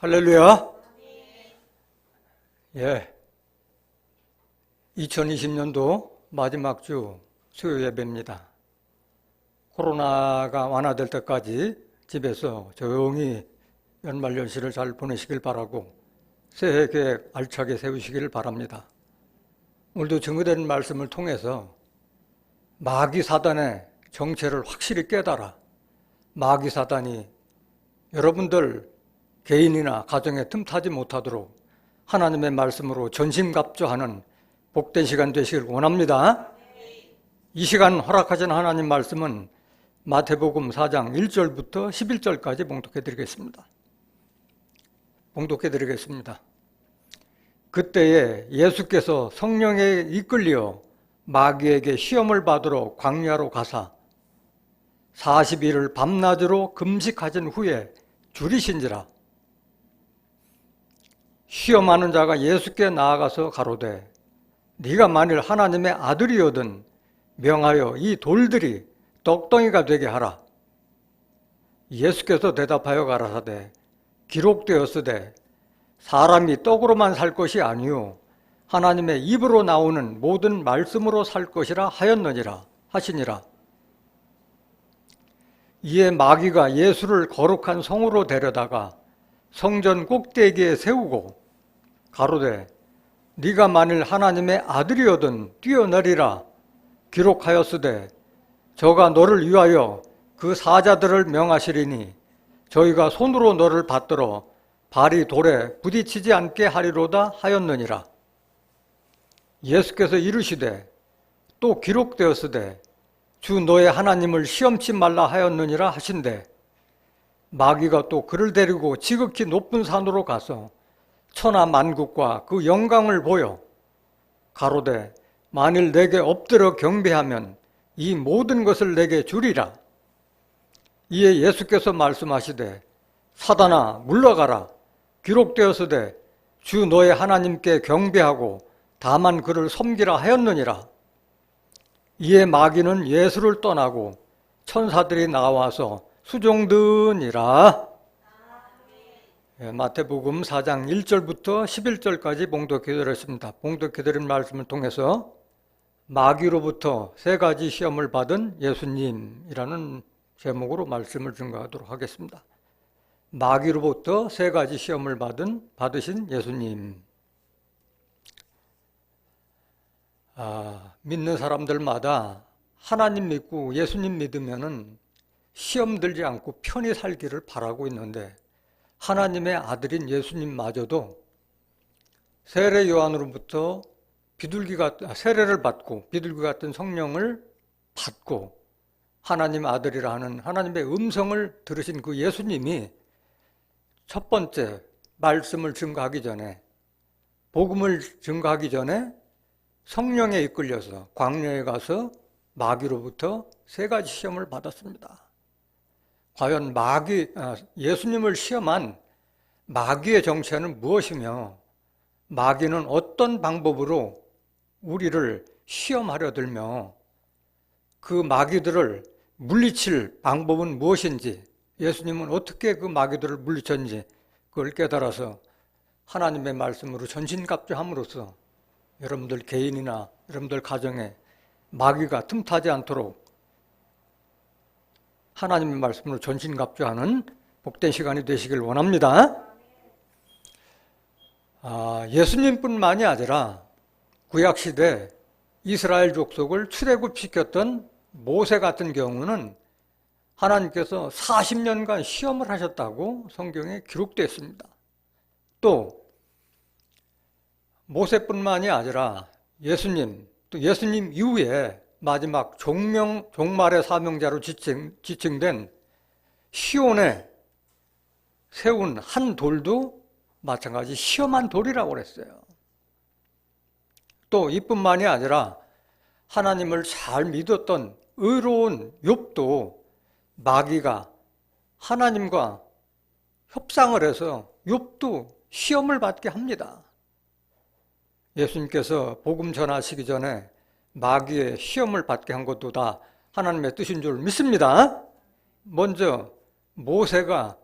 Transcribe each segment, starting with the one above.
할렐루야. 예. 2020년도 마지막 주 수요 예배입니다. 코로나가 완화될 때까지 집에서 조용히 연말연시를 잘 보내시길 바라고 새해 계획 알차게 세우시길 바랍니다. 오늘도 증거되는 말씀을 통해서 마귀 사단의 정체를 확실히 깨달아 마귀 사단이 여러분들 개인이나 가정에 틈타지 못하도록 하나님의 말씀으로 전심갑주하는 복된 시간 되시길 원합니다. 이 시간 허락하신 하나님 말씀은 마태복음 4장 1절부터 11절까지 봉독해 드리겠습니다. 그때에 예수께서 성령에 이끌려 마귀에게 시험을 받으러 광야로 가사 40일을 밤낮으로 금식하신 후에 줄이신지라. 시험하는 자가 예수께 나아가서 가로되 네가 만일 하나님의 아들이거든 명하여 이 돌들이 떡덩이가 되게 하라. 예수께서 대답하여 가라사대 기록되었으되 사람이 떡으로만 살 것이 아니요 하나님의 입으로 나오는 모든 말씀으로 살 것이라 하시니라. 이에 마귀가 예수를 거룩한 성으로 데려다가 성전 꼭대기에 세우고 가로되 네가 만일 하나님의 아들이거든 뛰어내리라. 기록하였으되 저가 너를 위하여 그 사자들을 명하시리니 저희가 손으로 너를 받들어 발이 돌에 부딪히지 않게 하리로다 하였느니라. 예수께서 이르시되 또 기록되었으되 주 너의 하나님을 시험치 말라 하였느니라 하신대 마귀가 또 그를 데리고 지극히 높은 산으로 가서 천하 만국과 그 영광을 보여 가로되 만일 내게 엎드려 경배하면 이 모든 것을 내게 주리라. 이에 예수께서 말씀하시되 사단아 물러가라. 기록되었으되 주 너의 하나님께 경배하고 다만 그를 섬기라 하였느니라. 이에 마귀는 예수를 떠나고 천사들이 나와서 수종드니라. 마태복음 4장 1절부터 11절까지 봉독해드렸습니다. 봉독해드린 말씀을 통해서 마귀로부터 세 가지 시험을 받은 예수님이라는 제목으로 말씀을 증거하도록 하겠습니다. 마귀로부터 세 가지 시험을 받으신 예수님. 믿는 사람들마다 하나님 믿고 예수님 믿으면은 시험 들지 않고 편히 살기를 바라고 있는데 하나님의 아들인 예수님마저도 세례 요한으로부터 세례를 받고 비둘기 같은 성령을 받고 하나님 아들이라 하는 하나님의 음성을 들으신 그 예수님이 첫 번째 말씀을 증거하기 전에 복음을 증거하기 전에 성령에 이끌려서 광야에 가서 마귀로부터 세 가지 시험을 받았습니다. 과연 예수님을 시험한 마귀의 정체는 무엇이며 마귀는 어떤 방법으로 우리를 시험하려 들며 그 마귀들을 물리칠 방법은 무엇인지 예수님은 어떻게 그 마귀들을 물리쳤는지 그걸 깨달아서 하나님의 말씀으로 전신갑주함으로써 여러분들 개인이나 여러분들 가정에 마귀가 틈타지 않도록 하나님의 말씀으로 전신갑주하는 복된 시간이 되시길 원합니다. 예수님뿐만이 아니라 구약시대 이스라엘 족속을 출애굽시켰던 모세 같은 경우는 하나님께서 40년간 시험을 하셨다고 성경에 기록되어 있습니다. 또 모세뿐만이 아니라 또 예수님 이후에 마지막 종말의 사명자로 지칭된 시온에 세운 한 돌도 마찬가지 시험한 돌이라고 그랬어요. 또 이뿐만이 아니라 하나님을 잘 믿었던 의로운 욥도 마귀가 하나님과 협상을 해서 욥도 시험을 받게 합니다. 예수님께서 복음 전하시기 전에 마귀의 시험을 받게 한 것도 다 하나님의 뜻인 줄 믿습니다. 먼저 모세가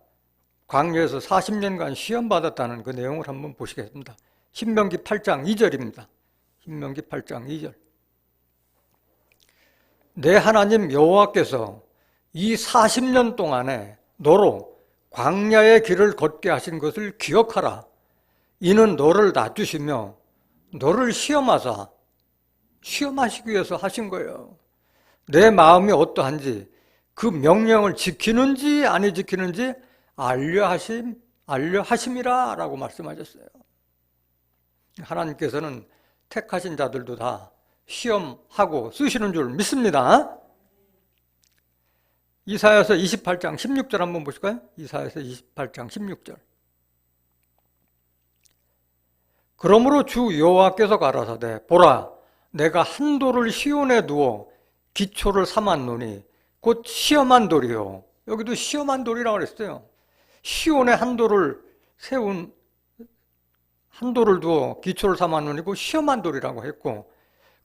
광야에서 40년간 시험받았다는 그 내용을 한번 보시겠습니다. 신명기 8장 2절입니다. 신명기 8장 2절. 내 하나님 여호와께서 이 40년 동안에 너로 광야의 길을 걷게 하신 것을 기억하라. 이는 너를 낮추시며 너를 시험하시기 위해서 하신 거예요. 내 마음이 어떠한지 그 명령을 지키는지 아니 지키는지 알려하심이라 라고 말씀하셨어요. 하나님께서는 택하신 자들도 다 시험하고 쓰시는 줄 믿습니다. 이사야서 28장 16절 한번 보실까요? 이사야서 28장 16절. 그러므로 주 여호와께서 가라사대 보라 내가 한 돌을 시온에 두어 기초를 삼았노니 곧 시험한 돌이요. 여기도 시험한 돌이라고 그랬어요. 시온에 한 돌을 두어 기초를 삼았노니 곧 시험한 돌이라고 했고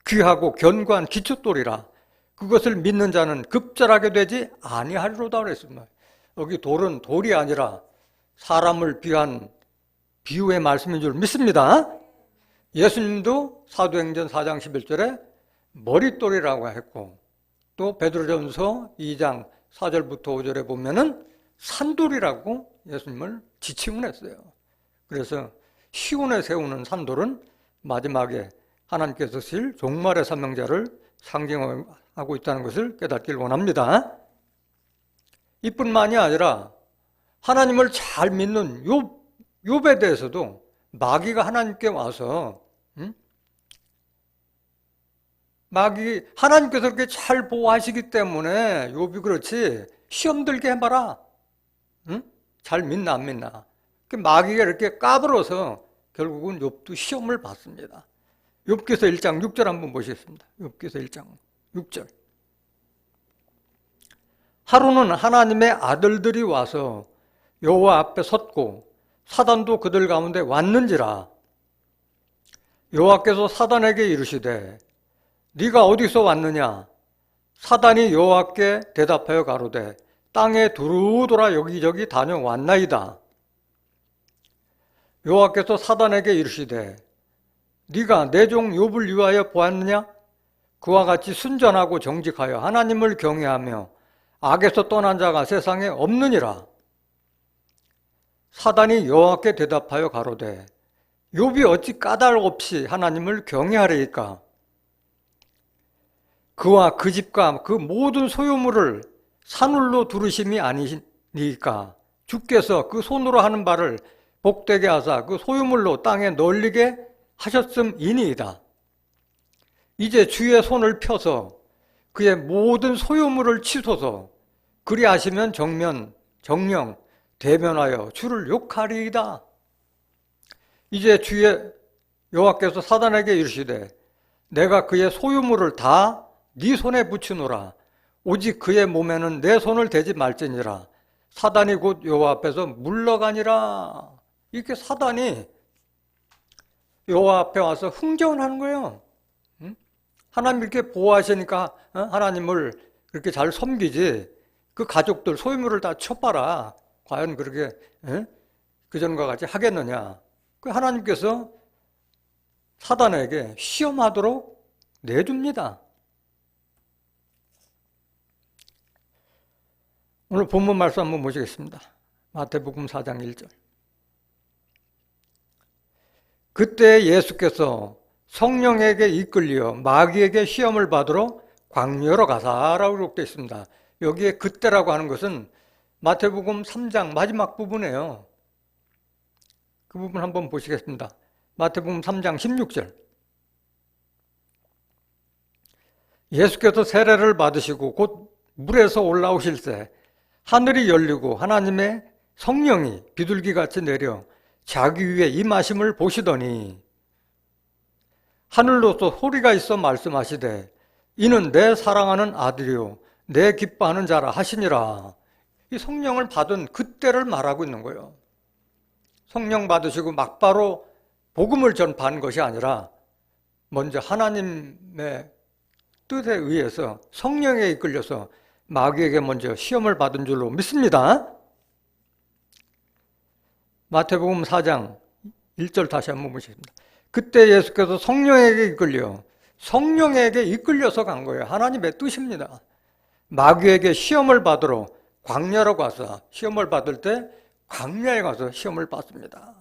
귀하고 견고한 기초돌이라 그것을 믿는 자는 급절하게 되지 아니하리로다 그랬습니다. 여기 돌은 돌이 아니라 사람을 비한 비유의 말씀인 줄 믿습니다. 예수님도 사도행전 4장 11절에 머릿돌이라고 했고 또 베드로전서 2장 4절부터 5절에 보면은 산돌이라고 예수님을 지칭을 했어요. 그래서 시온에 세우는 산돌은 마지막에 하나님께서 쓰실 종말의 사명자를 상징하고 있다는 것을 깨닫길 원합니다. 이뿐만이 아니라 하나님을 잘 믿는 욥에 대해서도 마귀가 하나님께 와서 하나님께서 그렇게 잘 보호하시기 때문에 욥이 그렇지 시험 들게 해봐라. 잘 믿나 안 믿나. 마귀가 이렇게 까불어서 결국은 욥도 시험을 받습니다. 욥기서 1장 6절 한번 보시겠습니다. 욥기서 1장 6절. 하루는 하나님의 아들들이 와서 여호와 앞에 섰고 사단도 그들 가운데 왔는지라. 여호와께서 사단에게 이르시되 네가 어디서 왔느냐? 사단이 여호와께 대답하여 가로되 땅에 두루 돌아 여기저기 다녀왔나이다. 여호와께서 사단에게 이르시되 네가 내 종 욥을 위하여 보았느냐? 그와 같이 순전하고 정직하여 하나님을 경외하며 악에서 떠난 자가 세상에 없느니라. 사단이 여호와께 대답하여 가로되 욥이 어찌 까닭 없이 하나님을 경외하리이까? 그와 그 집과 그 모든 소유물을 산울로 두르심이 아니니까 주께서 그 손으로 하는 바를 복되게 하사 그 소유물로 땅에 널리게 하셨음이니이다. 이제 주의 손을 펴서 그의 모든 소유물을 치소서. 그리하시면 정령 대면하여 주를 욕하리이다. 이제 주의 여호와께서 사단에게 이르시되 내가 그의 소유물을 다 네 손에 붙이노라. 오직 그의 몸에는 내 손을 대지 말지니라. 사단이 곧 여호와 앞에서 물러가니라. 이렇게 사단이 여호와 앞에 와서 흥정하는 거예요. 하나님 이렇게 보호하시니까 하나님을 그렇게 잘 섬기지 그 가족들 소유물을 다 쳐봐라. 과연 그렇게 그전과 같이 하겠느냐. 그 하나님께서 사단에게 시험하도록 내줍니다. 오늘 본문 말씀 한번 보시겠습니다. 마태복음 4장 1절. 그때 예수께서 성령에게 이끌려 마귀에게 시험을 받으러 광야로 가사라고 기록되어 있습니다. 여기에 그때라고 하는 것은 마태복음 3장 마지막 부분이에요. 그 부분 한번 보시겠습니다. 마태복음 3장 16절. 예수께서 세례를 받으시고 곧 물에서 올라오실새 하늘이 열리고 하나님의 성령이 비둘기같이 내려 자기 위에 임하심을 보시더니 하늘로서 소리가 있어 말씀하시되 이는 내 사랑하는 아들이요 내 기뻐하는 자라 하시니라. 이 성령을 받은 그때를 말하고 있는 거예요. 성령 받으시고 막바로 복음을 전파한 것이 아니라 먼저 하나님의 뜻에 의해서 성령에 이끌려서 마귀에게 먼저 시험을 받은 줄로 믿습니다. 마태복음 4장 1절 다시 한번 보시겠습니다. 그때 예수께서 성령에게 이끌려서 간 거예요. 하나님의 뜻입니다. 마귀에게 시험을 받으러 광야로 가서 시험을 받을 때 광야에 가서 시험을 받습니다.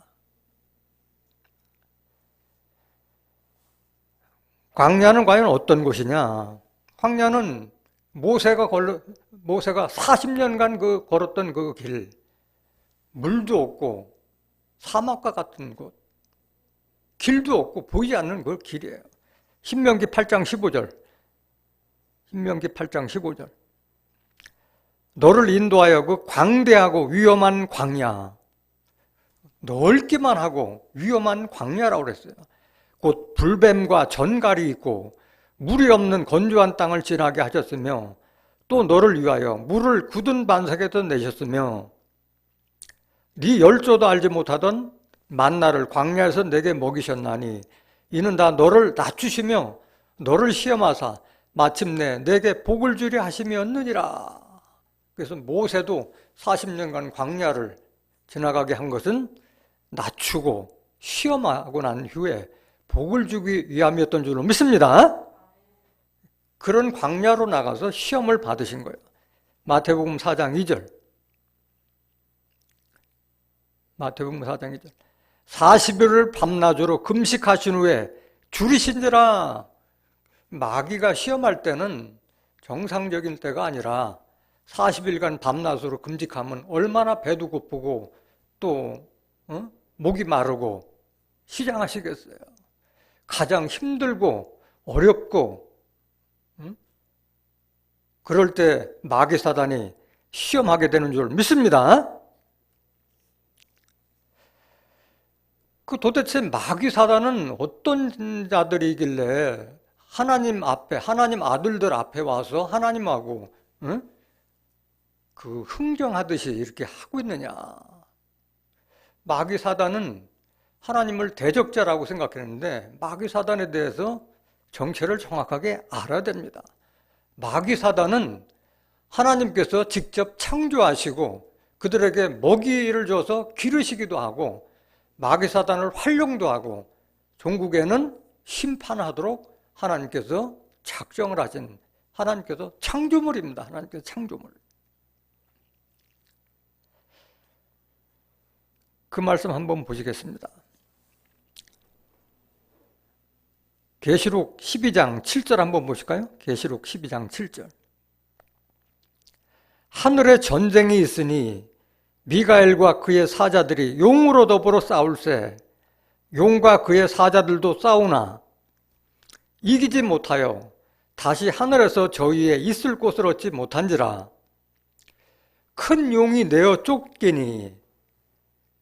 광야는 과연 어떤 곳이냐? 광야는 모세가 40년간 걸었던 그 길, 물도 없고 사막과 같은 곳, 길도 없고 보이지 않는 그 길이에요. 신명기 8장 15절. 신명기 8장 15절. 너를 인도하여 그 광대하고 위험한 광야, 넓기만 하고 위험한 광야라고 그랬어요. 곧 불뱀과 전갈이 있고 물이 없는 건조한 땅을 지나게 하셨으며 또 너를 위하여 물을 굳은 반석에서 내셨으며 네 열조도 알지 못하던 만나를 광야에서 내게 먹이셨나니 이는 다 너를 낮추시며 너를 시험하사 마침내 내게 복을 주려 하심이었느니라. 그래서 모세도 40년간 광야를 지나가게 한 것은 낮추고 시험하고 난 후에 복을 주기 위함이었던 줄로 믿습니다. 그런 광야로 나가서 시험을 받으신 거예요. 마태복음 4장 2절. 마태복음 4장 2절. 40일을 밤낮으로 금식하신 후에 줄이신지라. 마귀가 시험할 때는 정상적인 때가 아니라 40일간 밤낮으로 금식하면 얼마나 배도 고프고 또 목이 마르고 시장하시겠어요. 가장 힘들고 어렵고 그럴 때 마귀 사단이 시험하게 되는 줄 믿습니다. 그 도대체 마귀 사단은 어떤 자들이길래 하나님 앞에, 하나님 아들들 앞에 와서 하나님하고 그 흥정하듯이 이렇게 하고 있느냐. 마귀 사단은 하나님을 대적자라고 생각했는데 마귀 사단에 대해서 정체를 정확하게 알아야 됩니다. 마귀 사단은 하나님께서 직접 창조하시고 그들에게 먹이를 줘서 기르시기도 하고 마귀 사단을 활용도 하고 종국에는 심판하도록 하나님께서 작정을 하신 하나님께서 창조물입니다. 하나님께서 창조물. 그 말씀 한번 보시겠습니다. 계시록 12장 7절 한번 보실까요? 계시록 12장 7절. 하늘에 전쟁이 있으니 미가엘과 그의 사자들이 용으로 더불어 싸울세 용과 그의 사자들도 싸우나 이기지 못하여 다시 하늘에서 저 위에 있을 곳을 얻지 못한지라. 큰 용이 내어 쫓기니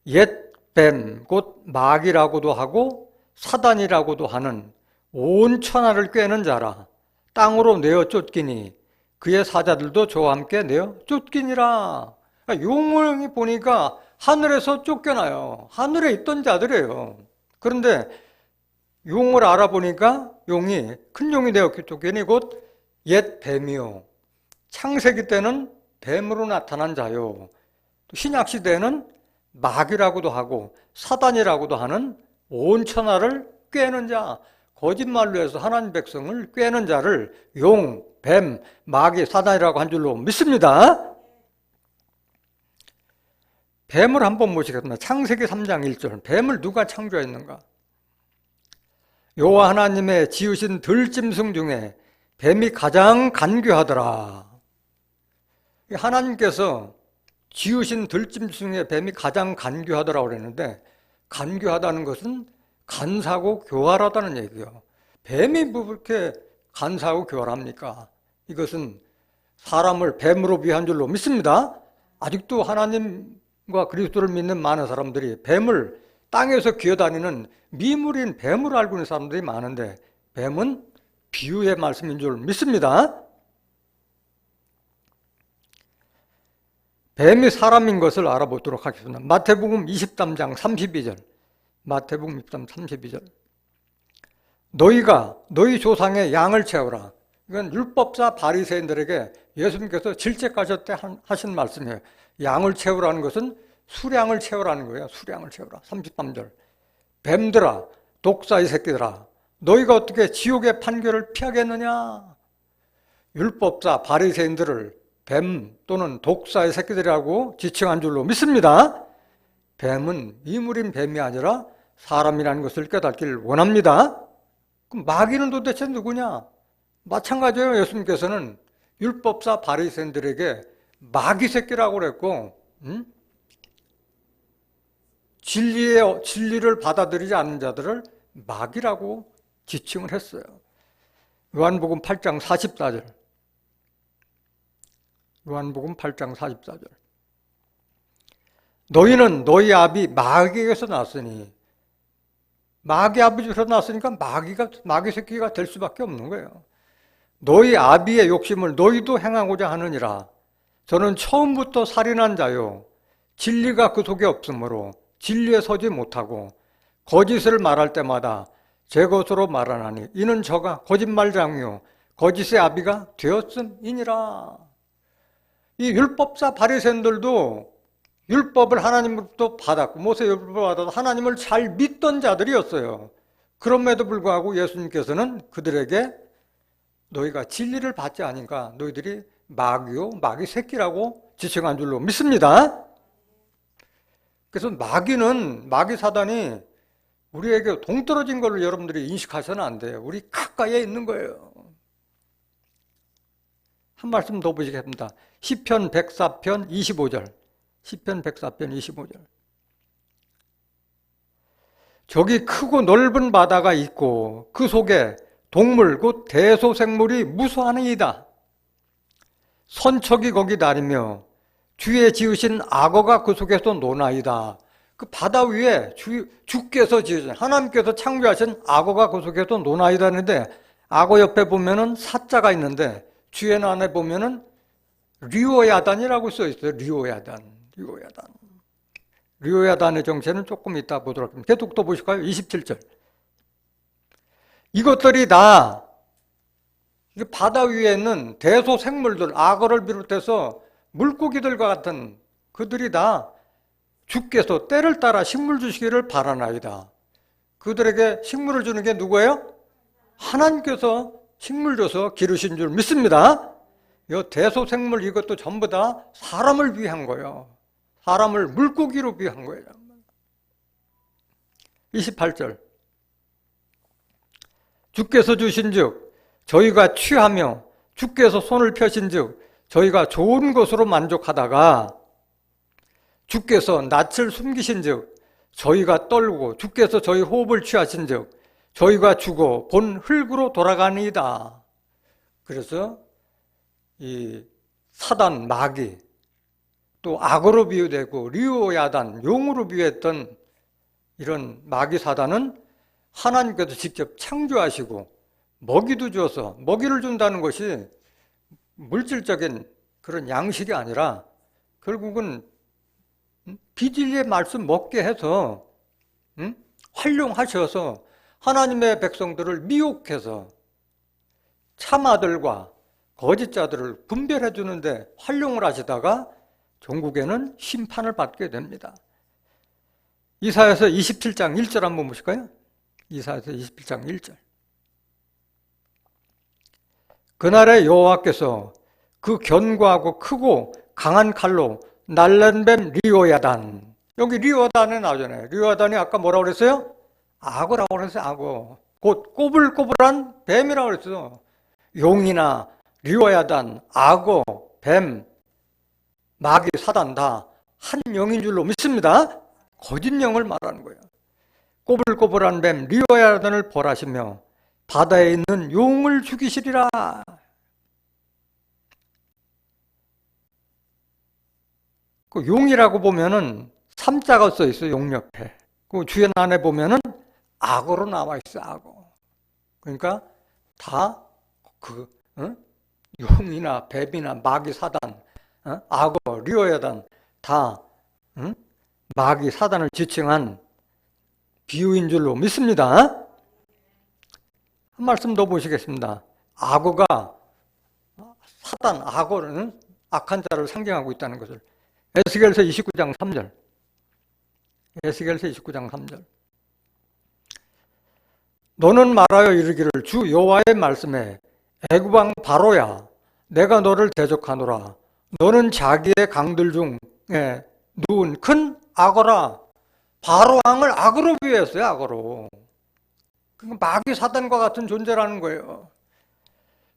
옛 뱀 곧 마귀라고도 하고 사단이라고도 하는 온 천하를 꿰는 자라. 땅으로 내어 쫓기니 그의 사자들도 저와 함께 내어 쫓기니라. 용을 보니까 하늘에서 쫓겨나요. 하늘에 있던 자들이에요. 그런데 용을 알아보니까 용이 큰 용이 되어 쫓기니 곧 옛 뱀이요. 창세기 때는 뱀으로 나타난 자요. 신약 시대에는 마귀라고도 하고 사단이라고도 하는 온 천하를 꿰는 자, 거짓말로 해서 하나님 백성을 꿰는 자를 용, 뱀, 마귀, 사단이라고 한 줄로 믿습니다. 뱀을 한번 보시겠습니다. 창세기 3장 1절. 뱀을 누가 창조했는가? 여호와 하나님의 지으신 들짐승 중에 뱀이 가장 간교하더라. 하나님께서 지으신 들짐승 중에 뱀이 가장 간교하더라고 그랬는데 간교하다는 것은 간사하고 교활하다는 얘기예요. 뱀이 뭐 그렇게 간사하고 교활합니까? 이것은 사람을 뱀으로 비한 줄로 믿습니다. 아직도 하나님과 그리스도를 믿는 많은 사람들이 뱀을 땅에서 기어다니는 미물인 뱀으로 알고 있는 사람들이 많은데 뱀은 비유의 말씀인 줄 믿습니다. 뱀이 사람인 것을 알아보도록 하겠습니다. 마태복음 23장 32절. 마태복음 23장 32절. 너희가 너희 조상의 양을 채우라. 이건 율법사 바리새인들에게 예수님께서 질책하셨을 때 하신 말씀이에요. 양을 채우라는 것은 수량을 채우라는 거예요. 수량을 채우라. 33절. 뱀들아, 독사의 새끼들아, 너희가 어떻게 지옥의 판결을 피하겠느냐? 율법사 바리새인들을 뱀 또는 독사의 새끼들이라고 지칭한 줄로 믿습니다. 뱀은 이물인 뱀이 아니라 사람이라는 것을 깨닫기를 원합니다. 그럼 마귀는 도대체 누구냐? 마찬가지예요. 예수님께서는 율법사 바리새인들에게 마귀 새끼라고 그랬고, 진리를 받아들이지 않는 자들을 마귀라고 지칭을 했어요. 요한복음 8장 44절. 요한복음 8장 44절. 너희는 너희 아비 마귀에게서 났으니, 마귀 아버지에서 났으니까 마귀 새끼가 될 수밖에 없는 거예요. 너희 아비의 욕심을 너희도 행하고자 하느니라. 저는 처음부터 살인한 자요, 진리가 그 속에 없으므로 진리에 서지 못하고 거짓을 말할 때마다 제 것으로 말하나니 이는 저가 거짓말장이요 거짓의 아비가 되었음이니라. 이 율법사 바리새인들도 율법을 하나님으로부터 받았고 모세 율법을 받아서 하나님을 잘 믿던 자들이었어요. 그럼에도 불구하고 예수님께서는 그들에게 너희가 진리를 받지 않으니까 너희들이 마귀요 마귀 새끼라고 지칭한 줄로 믿습니다. 그래서 마귀 사단이 우리에게 동떨어진 걸 여러분들이 인식하셔는 안 돼요. 우리 가까이에 있는 거예요. 한 말씀 더 보시겠습니다. 시편 104편 25절. 시편 104편 25절. 저기 크고 넓은 바다가 있고 그 속에 동물 곧 대소생물이 무수하니이다. 선척이 거기 다니며 주의 지으신 악어가 그 속에서 노나이다. 그 바다 위에 주께서 지으신 하나님께서 창조하신 악어가 그 속에서 노나이다 하는데 악어 옆에 보면은 사자가 있는데 주의 안에 보면은 리오야단이라고 써 있어요. 리오야단의 정체는 조금 이따 보도록 하겠습니다. 계속 또 보실까요? 27절. 이것들이 다 바다 위에 있는 대소생물들, 악어를 비롯해서 물고기들과 같은 그들이 다 주께서 때를 따라 식물 주시기를 바라나이다. 그들에게 식물을 주는 게 누구예요? 하나님께서 식물 줘서 기르신 줄 믿습니다. 이 대소생물 이것도 전부 다 사람을 위한 거예요. 사람을 물고기로 위한 거예요. 28절. 주께서 주신즉 저희가 취하며 주께서 손을 펴신즉 저희가 좋은 것으로 만족하다가 주께서 낯을 숨기신즉 저희가 떨고 주께서 저희 호흡을 취하신즉 저희가 죽어 본 흙으로 돌아가니이다. 그래서 이 사단 마귀 또 악어로 비유되고 리오야단 용으로 비유했던 이런 마귀 사단은 하나님께서 직접 창조하시고 먹이도 주어서 먹이를 준다는 것이 물질적인 그런 양식이 아니라 결국은 비진리의 말씀 먹게 해서 활용하셔서 하나님의 백성들을 미혹해서 참아들과 거짓자들을 분별해 주는데 활용을 하시다가 종국에는 심판을 받게 됩니다. 이사야서 27장 1절 한번 보실까요? 이사야서 27장 1절. 그날에 여호와께서 그 견고하고 크고 강한 칼로 날랜 뱀 리오야단. 여기 리오야단에 나오잖아요. 리오야단이 아까 뭐라고 그랬어요? 악어라고 그랬어요. 악어. 곧 꼬불꼬불한 뱀이라고 그랬어요. 용이나 리오야단, 악어, 뱀, 마귀, 사단 다 한 영인 줄로 믿습니다. 거짓 영을 말하는 거예요. 꼬불꼬불한 뱀 리오야단을 벌하시며 바다에 있는 용을 죽이시리라. 그 용이라고 보면은 삼자가 써 있어요. 용 옆에. 그 주연 안에 보면은 악어로 나와 있어요. 악어. 그러니까 다 용이나 뱀이나 마귀 사단, 악어, 리오야단 다 마귀 사단을 지칭한 비유인 줄로 믿습니다. 한 말씀 더 보시겠습니다. 악어가 사단, 악어는 악한 자를 상징하고 있다는 것을 에스겔서 29장 3절. 에스겔서 29장 3절. 너는 말하여 이르기를 주 여호와의 말씀에 애굽 왕 바로야 내가 너를 대적하노라. 너는 자기의 강들 중에 누운 큰 악어라. 바로 왕을 악어로 비유했어요. 악어로. 마귀 사단과 같은 존재라는 거예요.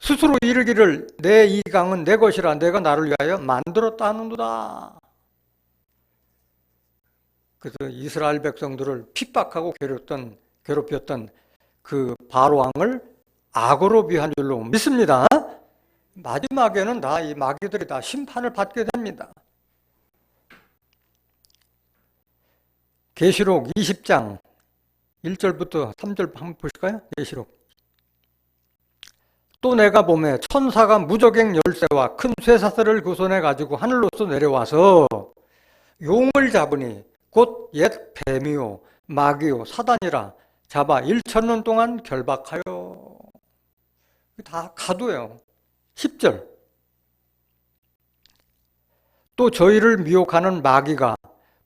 스스로 이르기를 내 이 강은 내 것이라 내가 나를 위하여 만들었다 하는도다. 그래서 이스라엘 백성들을 핍박하고 괴롭혔던 그 바로 왕을 악어로 비유한 줄로 믿습니다. 마지막에는 다 이 마귀들이 다 심판을 받게 됩니다. 계시록 20장 1절부터 3절 한번 보실까요? 계시록. 또 내가 보매 천사가 무저갱 열쇠와 큰 쇠사슬을 그 손에 가지고 하늘로서 내려와서 용을 잡으니 곧 옛 뱀이요 마귀요 사단이라 잡아 1,000년 동안 결박하여. 다 가두예요. 10절. 또 저희를 미혹하는 마귀가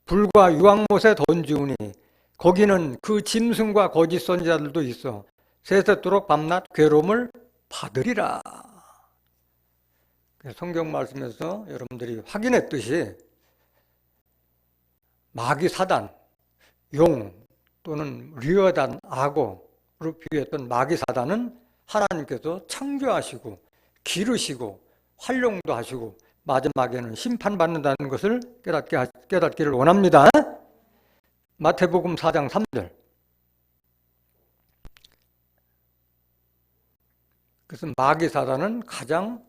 불과 유황못에 던지우니 거기는 그 짐승과 거짓 선지자들도 있어 세세토록 밤낮 괴로움을 받으리라. 성경 말씀에서 여러분들이 확인했듯이 마귀 사단, 용 또는 리어단, 악어로 비유했던 마귀 사단은 하나님께서 창조하시고 기르시고 활용도 하시고 마지막에는 심판받는다는 것을 깨닫기를 원합니다. 마태복음 4장 3절. 그래서 마귀 사단은 가장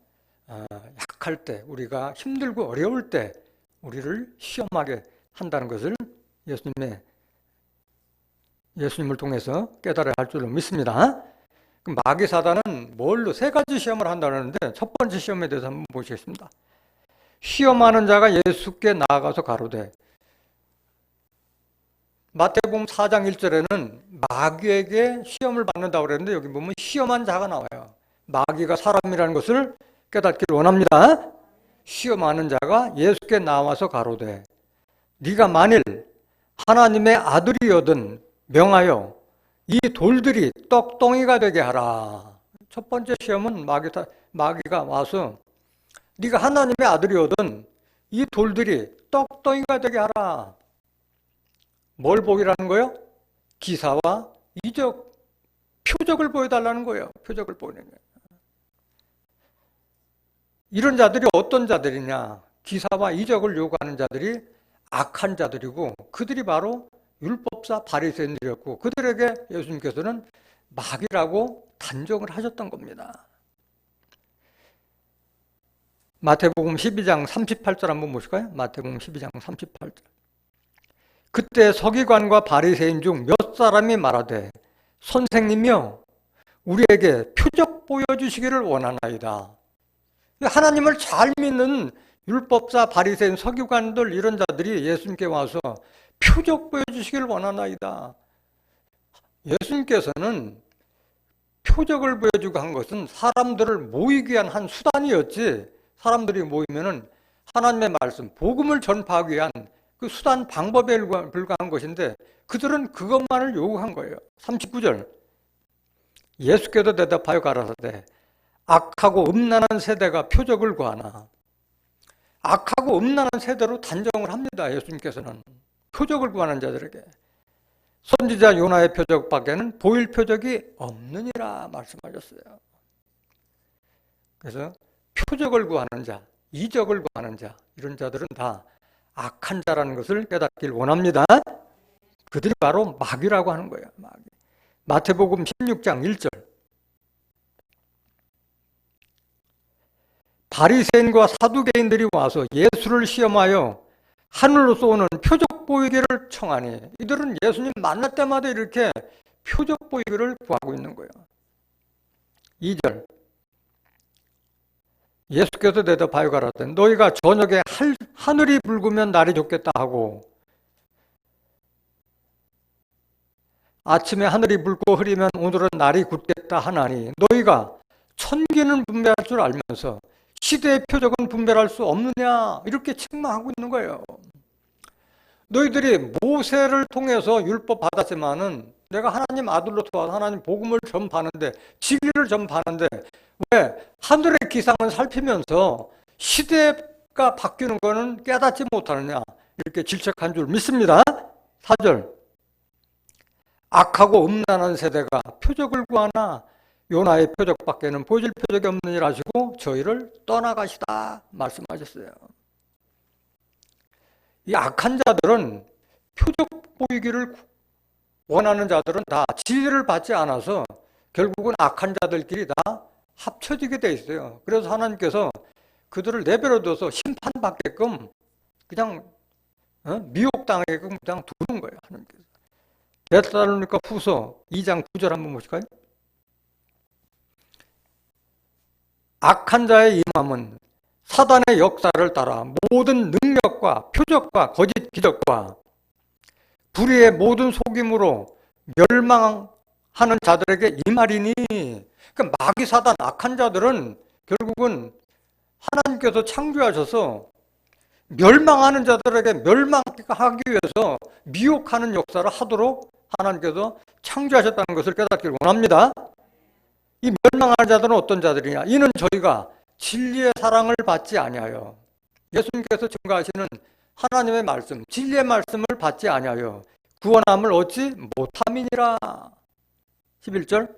약할 때, 우리가 힘들고 어려울 때 우리를 시험하게 한다는 것을 예수님을 통해서 깨달아야 할 줄로 믿습니다. 그럼 마귀 사단은 뭘로 세 가지 시험을 한다는데 첫 번째 시험에 대해서 한번 보시겠습니다. 시험하는 자가 예수께 나아가서 가로되. 마태복음 4장 1절에는 마귀에게 시험을 받는다고 그랬는데 여기 보면 시험한 자가 나와요. 마귀가 사람이라는 것을 깨닫기를 원합니다. 시험하는 자가 예수께 나와서 가로되 네가 만일 하나님의 아들이거든 명하여 이 돌들이 떡덩이가 되게 하라. 첫 번째 시험은 마귀가 와서 네가 하나님의 아들이거든 이 돌들이 떡덩이가 되게 하라. 뭘 보이라는 거예요? 기사와 이적, 표적을 보여달라는 거예요. 표적을 보이는 거예요. 이런 자들이 어떤 자들이냐? 기사와 이적을 요구하는 자들이 악한 자들이고 그들이 바로 율법사 바리새인들이었고 그들에게 예수님께서는 마귀라고 단정을 하셨던 겁니다. 마태복음 12장 38절 한번 보실까요? 마태복음 12장 38절. 그때 서기관과 바리새인 중 몇 사람이 말하되 선생님이여 우리에게 표적 보여주시기를 원하나이다. 하나님을 잘 믿는 율법사, 바리새인, 서기관들 이런 자들이 예수님께 와서 표적 보여주시기를 원하나이다. 예수님께서는 표적을 보여주고 한 것은 사람들을 모이기 위한 한 수단이었지 사람들이 모이면은 하나님의 말씀, 복음을 전파하기 위한 그 수단 방법에 불과한 것인데 그들은 그것만을 요구한 거예요. 39절. 예수께서 대답하여 가라사대 악하고 음란한 세대가 표적을 구하나. 악하고 음란한 세대로 단정을 합니다. 예수님께서는 표적을 구하는 자들에게 선지자 요나의 표적밖에는 보일 표적이 없느니라 말씀하셨어요. 그래서 표적을 구하는 자, 이적을 구하는 자 이런 자들은 다 악한 자라는 것을 깨닫길 원합니다. 그들이 바로 마귀라고 하는 거예요. 마귀. 마태복음 16장 1절. 바리새인과 사두개인들이 와서 예수를 시험하여 하늘로서 오는 표적 보이기를 청하니 이들은 예수님 만날 때마다 이렇게 표적 보이기를 구하고 있는 거예요. 2절. 예수께서 대답하여 가라되 너희가 저녁에 하늘이 붉으면 날이 좋겠다 하고 아침에 하늘이 붉고 흐리면 오늘은 날이 굳겠다 하나니 너희가 천기는 분별할 줄 알면서 시대의 표적은 분별할 수 없느냐 이렇게 책망하고 있는 거예요. 너희들이 모세를 통해서 율법 받았지만은 내가 하나님 아들로 도와 하나님 복음을 전파하는데 진리를 전파하는데 왜 하늘의 기상을 살피면서 시대가 바뀌는 거는 깨닫지 못하느냐 이렇게 질책한 줄 믿습니다. 4절 악하고 음란한 세대가 표적을 구하나 요나의 표적밖에는 보여줄 표적이 없느니라 하시고 저희를 떠나가시다 말씀하셨어요. 이 악한 자들은 표적 보이기를 원하는 자들은 다 진리를 받지 않아서 결국은 악한 자들끼리 다 합쳐지게 돼 있어요. 그래서 하나님께서 그들을 내버려둬서 심판받게끔 그냥 미혹당하게끔 그냥 두는 거예요. 하나님께서. 데살로니가 후서 2장 9절 한번 보실까요? 악한 자의 임함은 사단의 역사를 따라 모든 능력과 표적과 거짓 기적과 불의의 모든 속임으로 멸망하는 자들에게 임하리니 그러니까 마귀 사단 악한 자들은 결국은 하나님께서 창조하셔서 멸망하는 자들에게 멸망하기 위해서 미혹하는 역사를 하도록 하나님께서 창조하셨다는 것을 깨닫기를 원합니다. 이 멸망하는 자들은 어떤 자들이냐? 이는 저희가 진리의 사랑을 받지 아니하여 예수님께서 증거하시는 하나님의 말씀, 진리의 말씀을 받지 아니하여 구원함을 얻지 못함이니라. 11절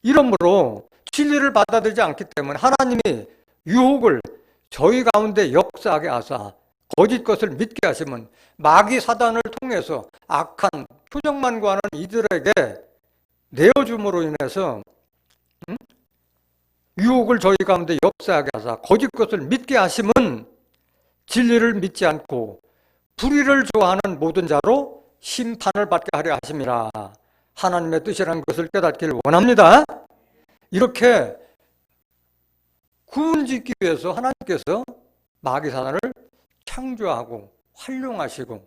이러므로 진리를 받아들이지 않기 때문에 하나님이 유혹을 저희 가운데 역사하게 하사 거짓 것을 믿게 하시면 마귀 사단을 통해서 악한 표적만 구하는 이들에게 내어줌으로 인해서 유혹을 저희 가운데 역사하게 하사 거짓 것을 믿게 하시면 진리를 믿지 않고 불의를 좋아하는 모든 자로 심판을 받게 하려 하심이라. 하나님의 뜻이라는 것을 깨닫기를 원합니다. 이렇게 구원짓기 위해서 하나님께서 마귀 사단을 창조하고 활용하시고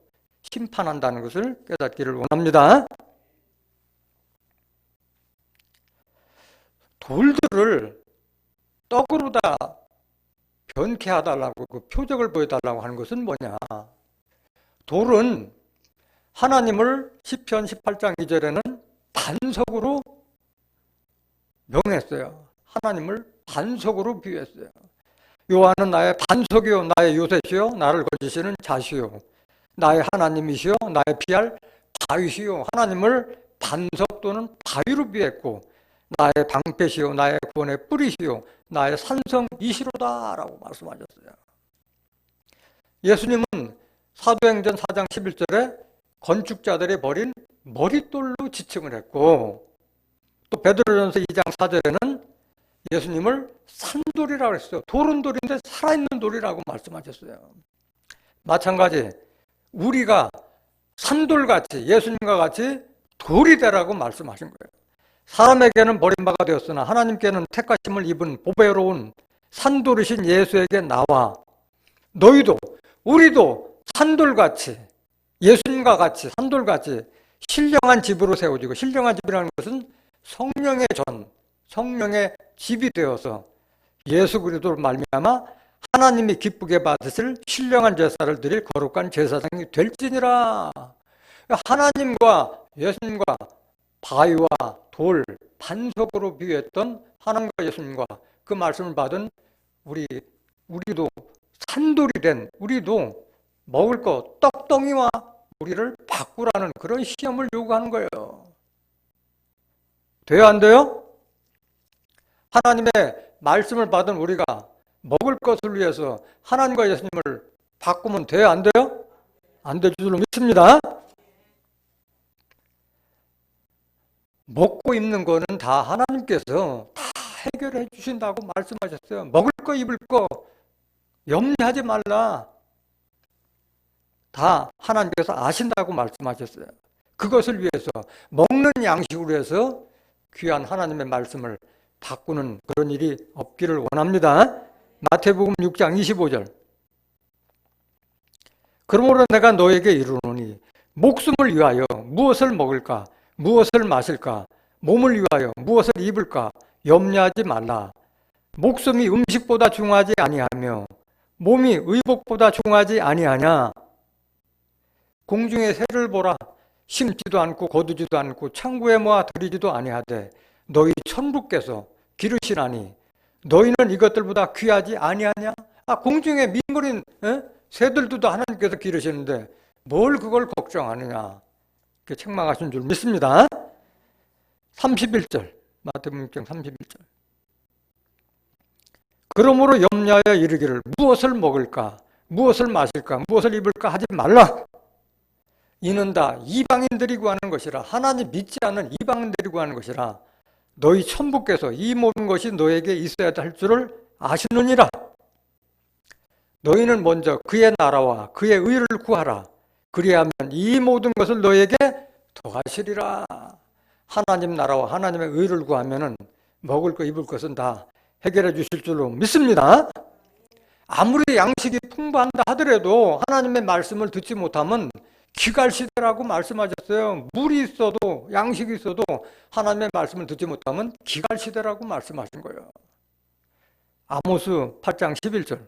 심판한다는 것을 깨닫기를 원합니다. 돌들을 떡으로 다 변케 해달라고 그 표적을 보여달라고 하는 것은 뭐냐? 돌은 하나님을 시편 18장 2절에는 반석으로 명했어요. 하나님을 반석으로 비유했어요. 여호와는 나의 반석이요 나의 요새시요 나를 거지시는 자시요 나의 하나님이시요 나의 피할 바위시요. 하나님을 반석 또는 바위로 비유했고 나의 방패시요 나의 구원의 뿌리시요 나의 산성이시로다 라고 말씀하셨어요. 예수님은 사도행전 4장 11절에 건축자들이 버린 머릿돌로 지칭을 했고 또 베드로전서 2장 4절에는 예수님을 산돌이라고 했어요. 돌은 돌인데 살아있는 돌이라고 말씀하셨어요. 마찬가지 우리가 산돌같이 예수님과 같이 돌이 되라고 말씀하신 거예요. 사람에게는 버림받아 되었으나 하나님께는 택하심을 입은 보배로운 산돌이신 예수에게 나와 너희도 우리도 산돌같이 예수님과 같이 산돌같이 신령한 집으로 세워지고 신령한 집이라는 것은 성령의 전, 성령의 집이 되어서 예수 그리스도로 말미암아 하나님이 기쁘게 받으실 신령한 제사를 드릴 거룩한 제사장이 될지니라. 하나님과 예수님과 바위와 돌, 반석으로 비유했던 하나님과 예수님과 그 말씀을 받은 우리도 산돌이 된 우리도 먹을 것 떡덩이와 우리를 바꾸라는 그런 시험을 요구하는 거예요. 돼요, 안 돼요? 하나님의 말씀을 받은 우리가 먹을 것을 위해서 하나님과 예수님을 바꾸면 돼요, 안 돼요? 안 될 줄로 믿습니다. 먹고 입는 거는 다 하나님께서 다 해결해 주신다고 말씀하셨어요. 먹을 거 입을 거 염려하지 말라. 다 하나님께서 아신다고 말씀하셨어요. 그것을 위해서 먹는 양식으로 해서 귀한 하나님의 말씀을 바꾸는 그런 일이 없기를 원합니다. 마태복음 6장 25절 그러므로 내가 너에게 이르노니 목숨을 위하여 무엇을 먹을까 무엇을 마실까 몸을 위하여 무엇을 입을까 염려하지 말라. 목숨이 음식보다 중하지 아니하며 몸이 의복보다 중하지 아니하냐. 공중의 새를 보라. 심지도 않고 거두지도 않고 창고에 모아 들이지도 아니하되 너희 천부께서 기르시나니 너희는 이것들보다 귀하지 아니하냐? 공중에 밍거린 새들도 하나님께서 기르시는데 뭘 그걸 걱정하느냐? 이렇게 책망하신 줄 믿습니다. 31절 마태복음 6장 31절. 그러므로 염려하여 이르기를 무엇을 먹을까? 무엇을 마실까? 무엇을 입을까? 하지 말라. 이는 다 이방인들이 구하는 것이라. 하나님 믿지 않는 이방인들이 구하는 것이라. 너희 천부께서 이 모든 것이 너에게 있어야 할 줄을 아시느니라. 너희는 먼저 그의 나라와 그의 의를 구하라. 그리하면 이 모든 것을 너에게 더하시리라. 하나님 나라와 하나님의 의를 구하면은 먹을 것 입을 것은 다 해결해 주실 줄로 믿습니다. 아무리 양식이 풍부한다 하더라도 하나님의 말씀을 듣지 못하면 기갈시대라고 말씀하셨어요. 물이 있어도 양식이 있어도 하나님의 말씀을 듣지 못하면 기갈시대라고 말씀하신 거예요. 아모스 8장 11절.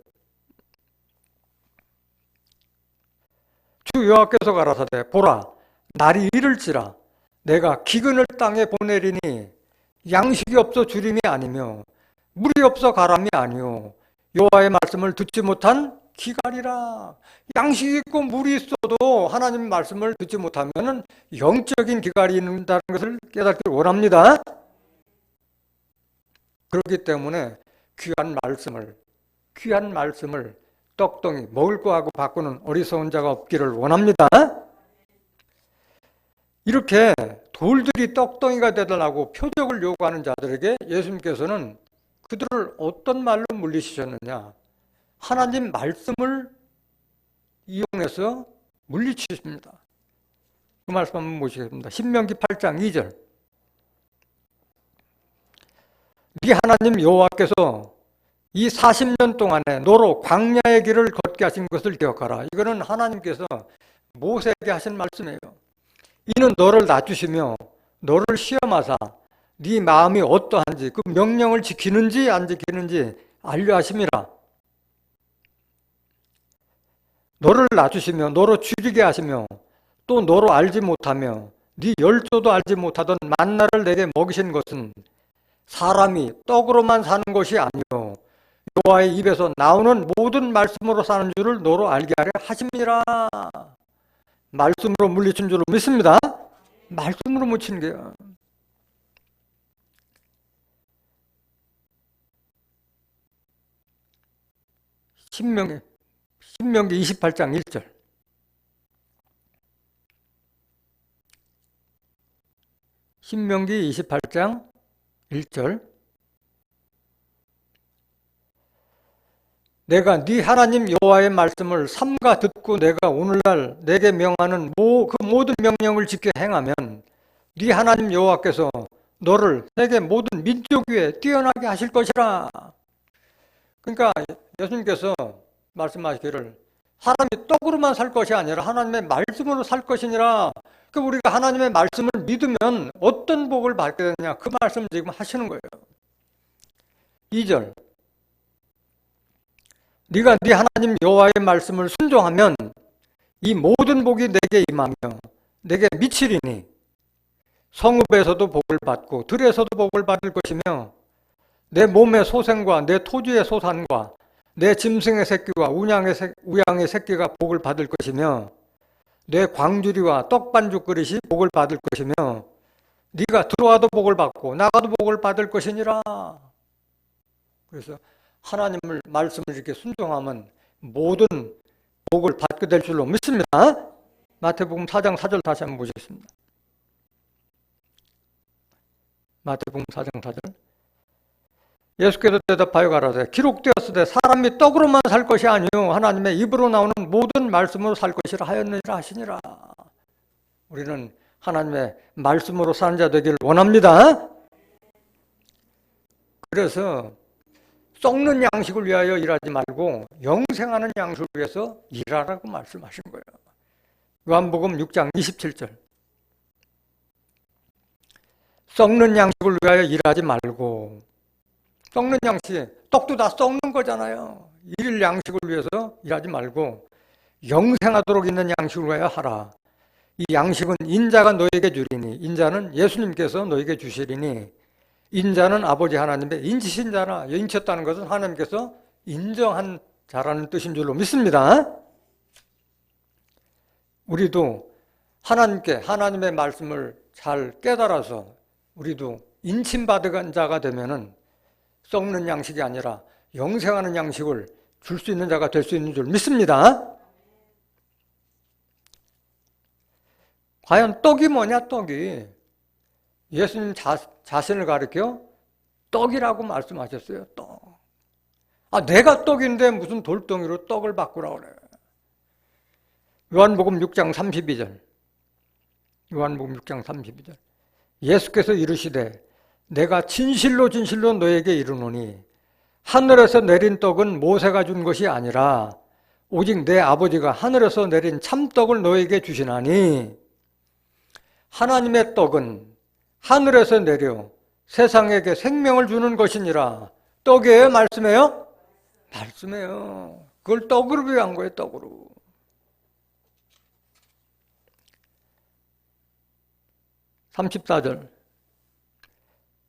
주 여호와께서 가라사대 보라 날이 이를지라 내가 기근을 땅에 보내리니 양식이 없어 주림이 아니며 물이 없어 가람이 아니요 여호와의 말씀을 듣지 못한 기갈이라. 양식이 있고 물이 있어도 하나님의 말씀을 듣지 못하면 영적인 기갈이 있다는 것을 깨닫기를 원합니다. 그렇기 때문에 귀한 말씀을 떡덩이 먹을 거하고 바꾸는 어리석은 자가 없기를 원합니다. 이렇게 돌들이 떡덩이가 되달라고 표적을 요구하는 자들에게 예수님께서는 그들을 어떤 말로 물리치셨느냐? 하나님 말씀을 이용해서 물리치십니다. 그 말씀 한번 보시겠습니다. 신명기 8장 2절. 네 하나님 여호와께서 이 40년 동안에 너로 광야의 길을 걷게 하신 것을 기억하라. 이거는 하나님께서 모세에게 하신 말씀이에요. 이는 너를 낮추시며 너를 시험하사 네 마음이 어떠한지 그 명령을 지키는지 안 지키는지 알려 하심이라. 너를 낮추시며 너로 줄이게 하시며 또 너로 알지 못하며 네 열조도 알지 못하던 만나를 내게 먹이신 것은 사람이 떡으로만 사는 것이 아니요 여호와의 입에서 나오는 모든 말씀으로 사는 줄을 너로 알게 하려 하심이라. 말씀으로 물리친 줄을 믿습니다. 말씀으로 묻힌 게요. 신명기 28장 1절. 신명기 28장 1절. 내가 네 하나님 여호와의 말씀을 삼가 듣고 내가 오늘날 내게 명하는 그 모든 명령을 지켜 행하면 네 하나님 여호와께서 너를 세계 모든 민족 위에 뛰어나게 하실 것이라. 그러니까 예수님께서 말씀하시기를 사람이 떡으로만 살 것이 아니라 하나님의 말씀으로 살 것이니라. 그러니까 우리가 하나님의 말씀을 믿으면 어떤 복을 받게 되느냐, 그 말씀을 지금 하시는 거예요. 2절. 네가 네 하나님 여호와의 말씀을 순종하면 이 모든 복이 내게 임하며 내게 미치리니 성읍에서도 복을 받고 들에서도 복을 받을 것이며 내 몸의 소생과 내 토지의 소산과 내 짐승의 새끼와 우양의 새끼가 복을 받을 것이며 내 광주리와 떡반죽 그릇이 복을 받을 것이며 네가 들어와도 복을 받고 나가도 복을 받을 것이니라. 그래서 하나님을 말씀을 이렇게 순종하면 모든 복을 받게 될 줄로 믿습니다. 마태복음 4장 4절 다시 한번 보시겠습니다. 마태복음 4장 4절. 예수께서 대답하여 가라사대 기록되었으되 사람이 떡으로만 살 것이 아니요 하나님의 입으로 나오는 모든 말씀으로 살 것이라 하였느니라 하시니라. 우리는 하나님의 말씀으로 사는 자 되기를 원합니다. 그래서 썩는 양식을 위하여 일하지 말고 영생하는 양식을 위해서 일하라고 말씀하신 거예요. 요한복음 6장 27절. 썩는 양식을 위하여 일하지 말고, 썩는 양식, 떡도 다 썩는 거잖아요. 일일 양식을 위해서 일하지 말고 영생하도록 있는 양식을 가야 하라. 이 양식은 인자가 너에게 주리니, 인자는 예수님께서 너에게 주시리니, 인자는 아버지 하나님의 인치신 자라. 인쳤다는 것은 하나님께서 인정한 자라는 뜻인 줄로 믿습니다. 우리도 하나님께 하나님의 말씀을 잘 깨달아서 우리도 인침받은 자가 되면은 썩는 양식이 아니라 영생하는 양식을 줄 수 있는 자가 될 수 있는 줄 믿습니다. 과연 떡이 뭐냐, 떡이. 예수님 자신을 가리켜 떡이라고 말씀하셨어요, 떡. 아, 내가 떡인데 무슨 돌덩이로 떡을 바꾸라고 그래. 요한복음 6장 32절. 요한복음 6장 32절. 예수께서 이르시되 내가 진실로 진실로 너에게 이르노니 하늘에서 내린 떡은 모세가 준 것이 아니라 오직 내 아버지가 하늘에서 내린 참떡을 너에게 주시나니 하나님의 떡은 하늘에서 내려 세상에게 생명을 주는 것이니라. 떡이에요? 말씀이에요? 말씀이에요. 그걸 떡으로 비유한 거예요, 떡으로. 34절.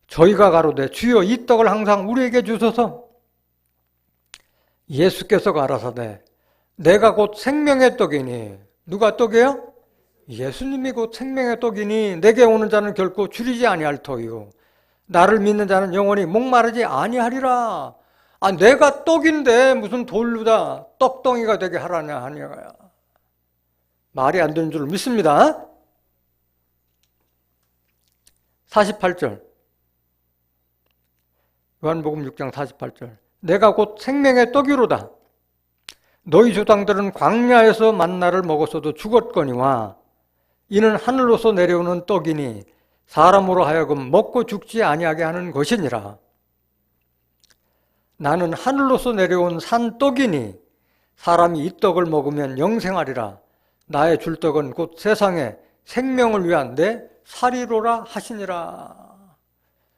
저희가 가로되 주여 이 떡을 항상 우리에게 주소서. 예수께서 가라사대 내가 곧 생명의 떡이니. 누가 떡이에요? 예수님이 곧 생명의 떡이니 내게 오는 자는 결코 줄이지 아니할 터이요 나를 믿는 자는 영원히 목마르지 아니하리라. 아, 내가 떡인데 무슨 돌루다 떡덩이가 되게 하라냐 하냐야. 말이 안 되는 줄 믿습니다. 48절. 요한복음 6장 48절. 내가 곧 생명의 떡이로다. 너희 조상들은 광야에서 만나를 먹었어도 죽었거니와 이는 하늘로서 내려오는 떡이니 사람으로 하여금 먹고 죽지 아니하게 하는 것이니라. 나는 하늘로서 내려온 산 떡이니 사람이 이 떡을 먹으면 영생하리라. 나의 줄 떡은 곧 세상에 생명을 위한 내 살이로라 하시니라.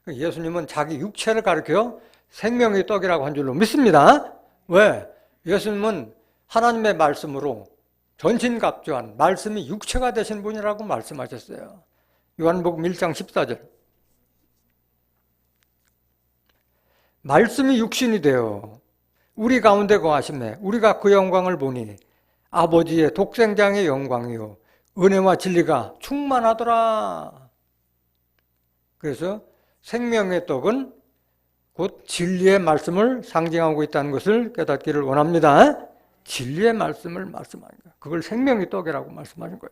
예수님은 자기 육체를 가리켜 생명의 떡이라고 한 줄로 믿습니다. 왜? 예수님은 하나님의 말씀으로 전신갑주한 말씀이 육체가 되신 분이라고 말씀하셨어요. 요한복음 1장 14절. 말씀이 육신이 되어 우리 가운데 거하심에 우리가 그 영광을 보니 아버지의 독생장의 영광이요 은혜와 진리가 충만하더라. 그래서 생명의 떡은 곧 진리의 말씀을 상징하고 있다는 것을 깨닫기를 원합니다. 진리의 말씀을 말씀하는 거예요. 그걸 생명의 떡이라고 말씀하는 거예요.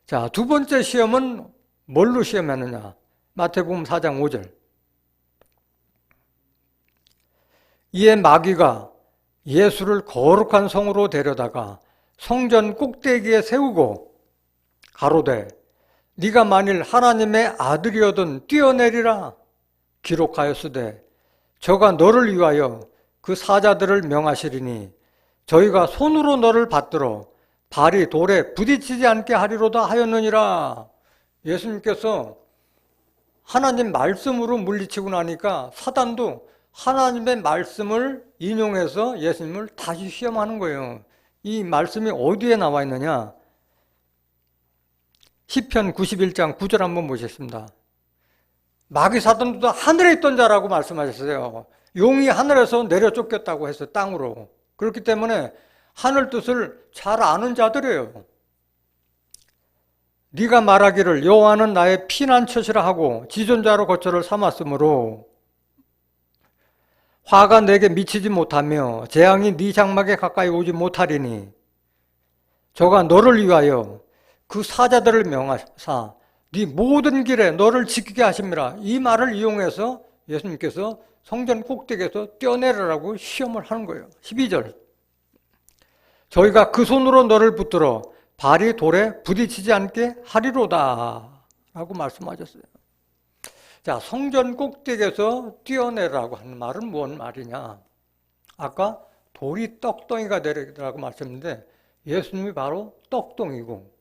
자, 두 번째 시험은 뭘로 시험하느냐? 마태복음 4장 5절. 이에 마귀가 예수를 거룩한 성으로 데려다가 성전 꼭대기에 세우고 가로되 네가 만일 하나님의 아들이어든 뛰어내리라. 기록하였으되 저가 너를 위하여 그 사자들을 명하시리니 저희가 손으로 너를 받들어 발이 돌에 부딪히지 않게 하리로다 하였느니라. 예수님께서 하나님 말씀으로 물리치고 나니까 사단도 하나님의 말씀을 인용해서 예수님을 다시 시험하는 거예요. 이 말씀이 어디에 나와 있느냐? 시편 91장 9절 한번 보겠습니다. 마귀 사단도 하늘에 있던 자라고 말씀하셨어요. 용이 하늘에서 내려 쫓겼다고 했어요. 땅으로. 그렇기 때문에 하늘 뜻을 잘 아는 자들이에요. 네가 말하기를 여호와는 나의 피난처시라 하고 지존자로 거처를 삼았으므로 화가 내게 미치지 못하며 재앙이 네 장막에 가까이 오지 못하리니 저가 너를 위하여 그 사자들을 명하사 네 모든 길에 너를 지키게 하심이라. 이 말을 이용해서 예수님께서 성전 꼭대기에서 뛰어내리라고 시험을 하는 거예요. 12절. 저희가 그 손으로 너를 붙들어 발이 돌에 부딪히지 않게 하리로다 라고 말씀하셨어요. 자, 성전 꼭대기에서 뛰어내라고 하는 말은 무슨 말이냐? 아까 돌이 떡덩이가 되리라고 말씀했는데 예수님이 바로 떡덩이고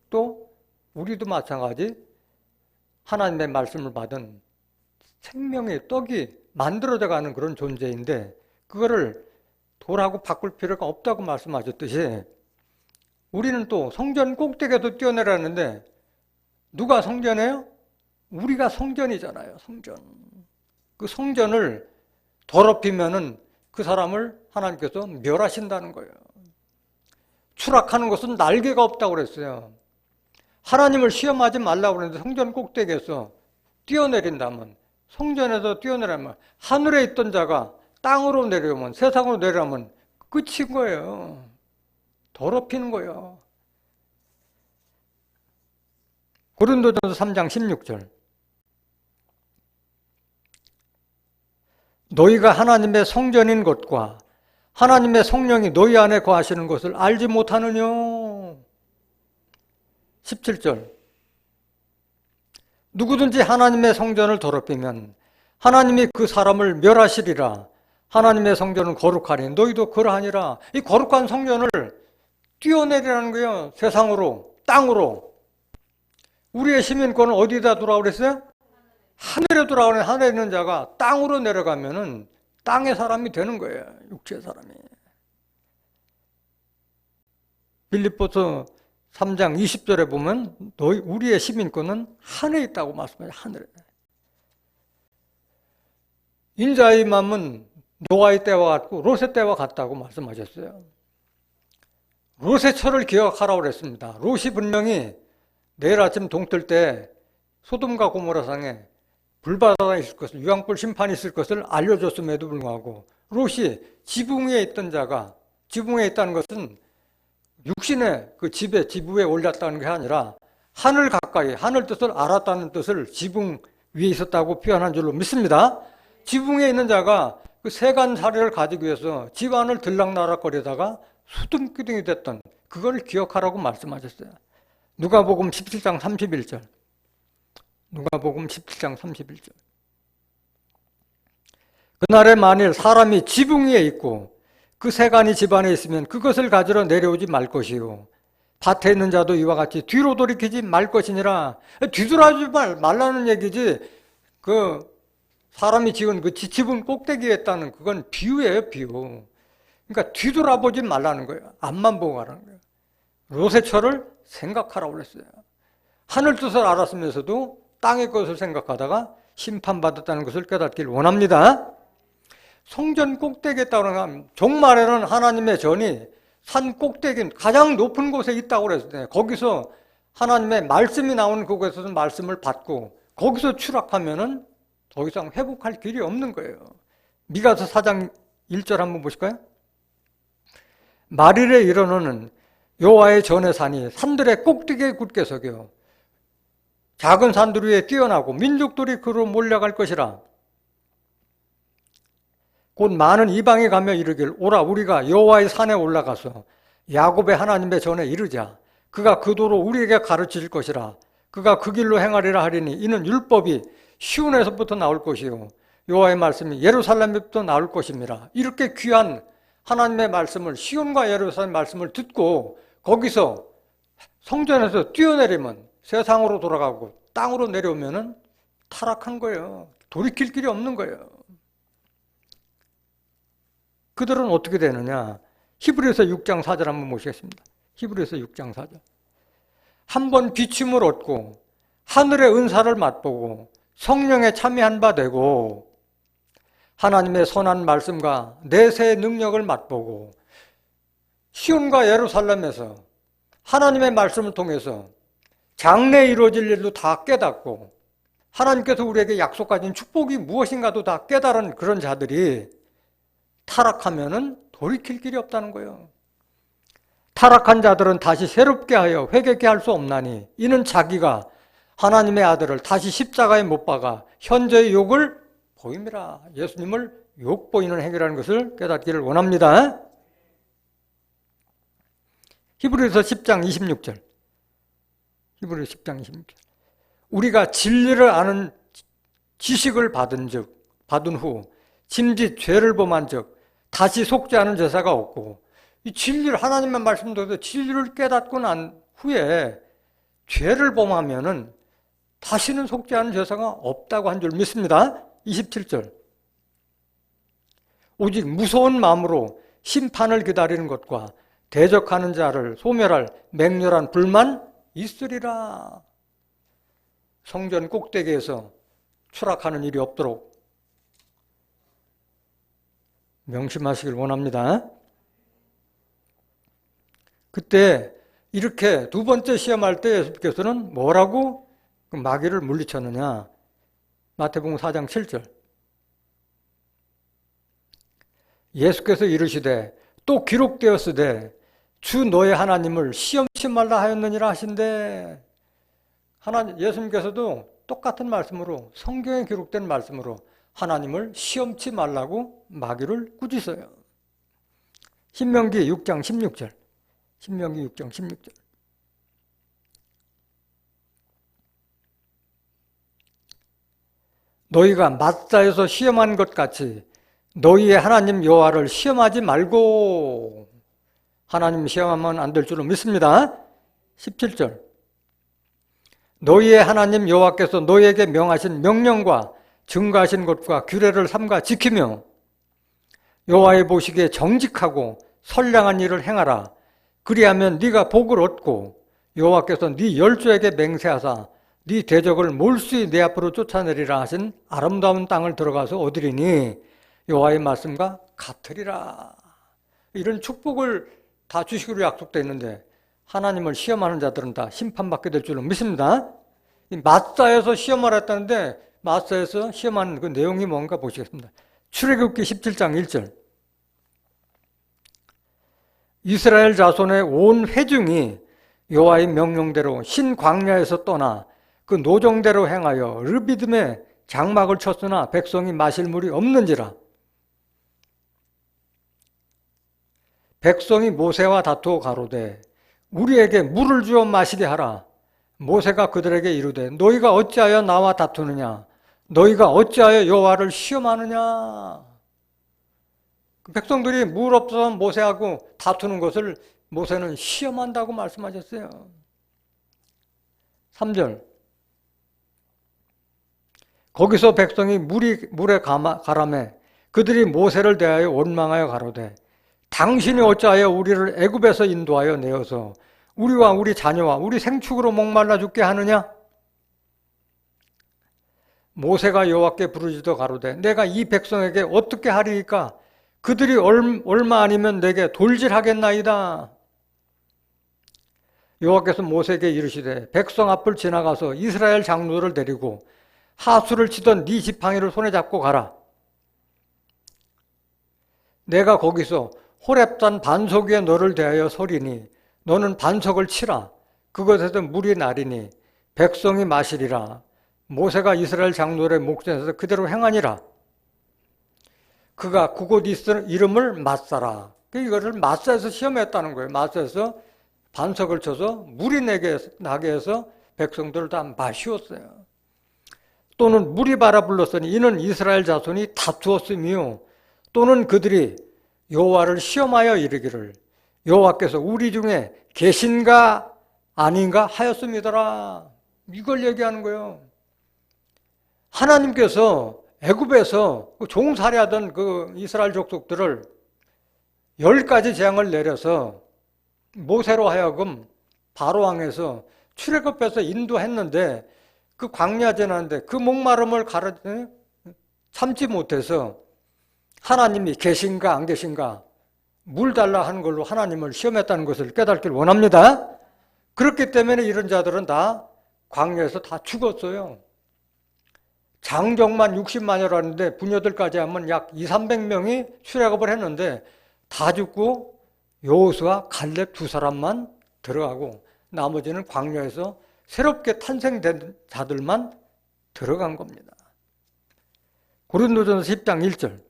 또 우리도 마찬가지 하나님의 말씀을 받은 생명의 떡이 만들어져 가는 그런 존재인데 그거를 돌하고 바꿀 필요가 없다고 말씀하셨듯이 우리는 또 성전 꼭대기에도 뛰어내렸는데 누가 성전이에요? 우리가 성전이잖아요. 성전. 그 성전을 더럽히면은 그 사람을 하나님께서 멸하신다는 거예요. 추락하는 것은 날개가 없다고 그랬어요. 하나님을 시험하지 말라고 그랬는데 성전 꼭대기에서 뛰어내린다면, 성전에서 뛰어내리면 하늘에 있던 자가 땅으로 내려오면, 세상으로 내려오면 끝인 거예요. 더럽히는 거예요. 고린도전서 3장 16절. 너희가 하나님의 성전인 것과 하나님의 성령이 너희 안에 거하시는 것을 알지 못하느냐. 17절. 누구든지 하나님의 성전을 더럽히면 하나님이 그 사람을 멸하시리라. 하나님의 성전은 거룩하니 너희도 그러하니라. 이 거룩한 성전을 뛰어내리라는 거예요. 세상으로, 땅으로. 우리의 시민권은 어디다 두라고 그랬어요? 하늘에 두라고. 하늘에 있는 자가 땅으로 내려가면은 땅의 사람이 되는 거예요. 육체의 사람이. 빌립보서 3장 20절에 보면 우리의 시민권은 하늘에 있다고 말씀해요. 하늘에. 인자의 마음은 노아의 때와 같고 롯의 때와 같다고 말씀하셨어요. 롯의 철을 기억하라고 그랬습니다. 롯이 분명히 내일 아침 동뜰 때 소돔과 고모라 상에 불바다가 있을 것을, 유황불 심판이 있을 것을 알려줬음에도 불구하고 롯이 지붕 위에 있던 자가, 지붕에 있다는 것은 육신의 그 집에, 지붕에 올랐다는 게 아니라 하늘 가까이, 하늘 뜻을 알았다는 뜻을 지붕 위에 있었다고 표현한 줄로 믿습니다. 지붕에 있는 자가 그 세간살이를 가지기 위해서 집안을 들락날락거리다가 수둥기둥이 됐던 그걸 기억하라고 말씀하셨어요. 누가복음 17장 31절. 누가복음 17장 31절. 그날에 만일 사람이 지붕 위에 있고 그 세간이 집안에 있으면 그것을 가지러 내려오지 말 것이요 밭에 있는 자도 이와 같이 뒤로 돌이키지 말 것이니라. 뒤돌아주지 말라는 얘기지, 그 사람이 지은 그 지붕 꼭대기에 있다는 그건 비유예요, 비유. 그러니까 뒤돌아보지 말라는 거예요. 앞만 보고 가라는 거예요. 롯의 철을 생각하라고 그랬어요. 하늘 뜻을 알았으면서도 땅의 것을 생각하다가 심판받았다는 것을 깨닫기를 원합니다. 성전 꼭대기에 있다고 종말에는 하나님의 전이 산 꼭대기 가장 높은 곳에 있다고 그랬어요. 거기서 하나님의 말씀이 나오는 그곳에서 말씀을 받고 거기서 추락하면은 더 이상 회복할 길이 없는 거예요. 미가서 4장 1절 한번 보실까요? 말일에 이르노는 여호와의 전의 산이 산들의 꼭대기에 굳게 서겨 작은 산들 위에 뛰어나고 민족들이 그로 몰려갈 것이라. 곧 많은 이방에 가며 이르길 오라 우리가 여호와의 산에 올라가서 야곱의 하나님의 전에 이르자. 그가 그 도로 우리에게 가르칠 것이라. 그가 그 길로 행하리라 하리니 이는 율법이 시온에서부터 나올 것이요 여호와의 말씀이 예루살렘에서부터 나올 것입니다. 이렇게 귀한 하나님의 말씀을, 시온과 예루살렘 말씀을 듣고 거기서 성전에서 뛰어내리면 세상으로 돌아가고 땅으로 내려오면은 타락한 거예요. 돌이킬 길이 없는 거예요. 그들은 어떻게 되느냐? 히브리서 6장 4절 한번 보시겠습니다. 히브리서 6장 4절. 한번 비춤을 얻고 하늘의 은사를 맛보고 성령에 참여한 바 되고 하나님의 선한 말씀과 내세의 능력을 맛보고 시온과 예루살렘에서 하나님의 말씀을 통해서 장래에 이루어질 일도 다 깨닫고 하나님께서 우리에게 약속하신 축복이 무엇인가도 다 깨달은 그런 자들이 타락하면은 돌이킬 길이 없다는 거예요. 타락한 자들은 다시 새롭게 하여 회개케 할 수 없나니 이는 자기가 하나님의 아들을 다시 십자가에 못 박아 현재의 욕을 보임이라. 예수님을 욕보이는 행위라는 것을 깨닫기를 원합니다. 히브리서 10장 26절. 히브리서 10장 26절. 우리가 진리를 아는 지식을 받은 후 짐짓 죄를 범한 적 다시 속지 않은 제사가 없고, 이 진리를, 하나님의 말씀대로 진리를 깨닫고 난 후에 죄를 범하면은 다시는 속지 않은 제사가 없다고 한 줄 믿습니다. 27절. 오직 무서운 마음으로 심판을 기다리는 것과 대적하는 자를 소멸할 맹렬한 불만 있으리라. 성전 꼭대기에서 추락하는 일이 없도록 명심하시길 원합니다. 그때 이렇게 두 번째 시험할 때 예수께서는 뭐라고 마귀를 물리쳤느냐? 마태복음 4장 7절. 예수께서 이르시되 또 기록되었으되 주 너의 하나님을 시험치 말라 하였느니라 하신대. 예수님께서도 똑같은 말씀으로, 성경에 기록된 말씀으로 하나님을 시험치 말라고 마귀를 꾸짖어요. 신명기 6장 16절. 신명기 6장 16절. 너희가 마사에서 시험한 것 같이 너희의 하나님 여호와를 시험하지 말고. 하나님 시험하면 안 될 줄로 믿습니다. 17절. 너희의 하나님 여호와께서 너희에게 명하신 명령과 증거하신 것과 규례를 삼가 지키며 여호와의 보시기에 정직하고 선량한 일을 행하라. 그리하면 네가 복을 얻고 여호와께서 네 열조에게 맹세하사 네 대적을 몰수히 네 앞으로 쫓아내리라 하신 아름다운 땅을 들어가서 얻으리니 여호와의 말씀과 같으리라. 이런 축복을 다 주시기로 약속되어 있는데 하나님을 시험하는 자들은 다 심판받게 될 줄로 믿습니다. 마사에서 시험을 했다는데 마사에서 시험하는 그 내용이 뭔가 보시겠습니다. 출애굽기 17장 1절. 이스라엘 자손의 온 회중이 여호와의 명령대로 신 광야에서 떠나 그 노정대로 행하여 르비딤에 장막을 쳤으나 백성이 마실 물이 없는지라. 백성이 모세와 다투어 가로되 우리에게 물을 주어 마시게 하라. 모세가 그들에게 이르되 너희가 어찌하여 나와 다투느냐? 너희가 어찌하여 여호와를 시험하느냐? 백성들이 물 없어서 모세하고 다투는 것을 모세는 시험한다고 말씀하셨어요. 3절. 거기서 백성이 물에 가라매 그들이 모세를 대하여 원망하여 가로되 당신이 어찌하여 우리를 애굽에서 인도하여 내어서 우리와 우리 자녀와 우리 생축으로 목말라 죽게 하느냐? 모세가 여호와께 부르짖어 가로되 내가 이 백성에게 어떻게 하리이까? 그들이 얼마 아니면 내게 돌질하겠나이다. 여호와께서 모세에게 이르시되 백성 앞을 지나가서 이스라엘 장로를 데리고 하수를 치던 네 지팡이를 손에 잡고 가라. 내가 거기서 호렙산 반석 위에 너를 대하여 서리니 너는 반석을 치라. 그것에서 물이 나리니 백성이 마시리라. 모세가 이스라엘 장로의 목전에서 그대로 행하니라. 그가 그곳 이름을 마사라. 이거를 마사에서 시험했다는 거예요. 마사에서 반석을 쳐서 물이 나게 해서 백성들을 다 마시었어요. 또는 물이 바라불렀으니 이는 이스라엘 자손이 다투었으며 또는 그들이 여호와를 시험하여 이르기를 여호와께서 우리 중에 계신가 아닌가 하였음이더라. 이걸 얘기하는 거예요. 하나님께서 애굽에서 종살이하던 그 이스라엘 족속들을 10가지 재앙을 내려서 모세로 하여금 바로왕에서 출애굽해서 인도했는데 그 광야 지나는데 그 목마름을 참지 못해서 하나님이 계신가 안 계신가 물 달라 하는 걸로 하나님을 시험했다는 것을 깨닫길 원합니다. 그렇기 때문에 이런 자들은 다 광야에서 다 죽었어요. 장정만 60만이라는데 부녀들까지 하면 약 200~300명이 출애굽을 했는데 다 죽고 여호수아 갈렙 두 사람만 들어가고 나머지는 광야에서 새롭게 탄생된 자들만 들어간 겁니다. 고린도전서 10장 1절.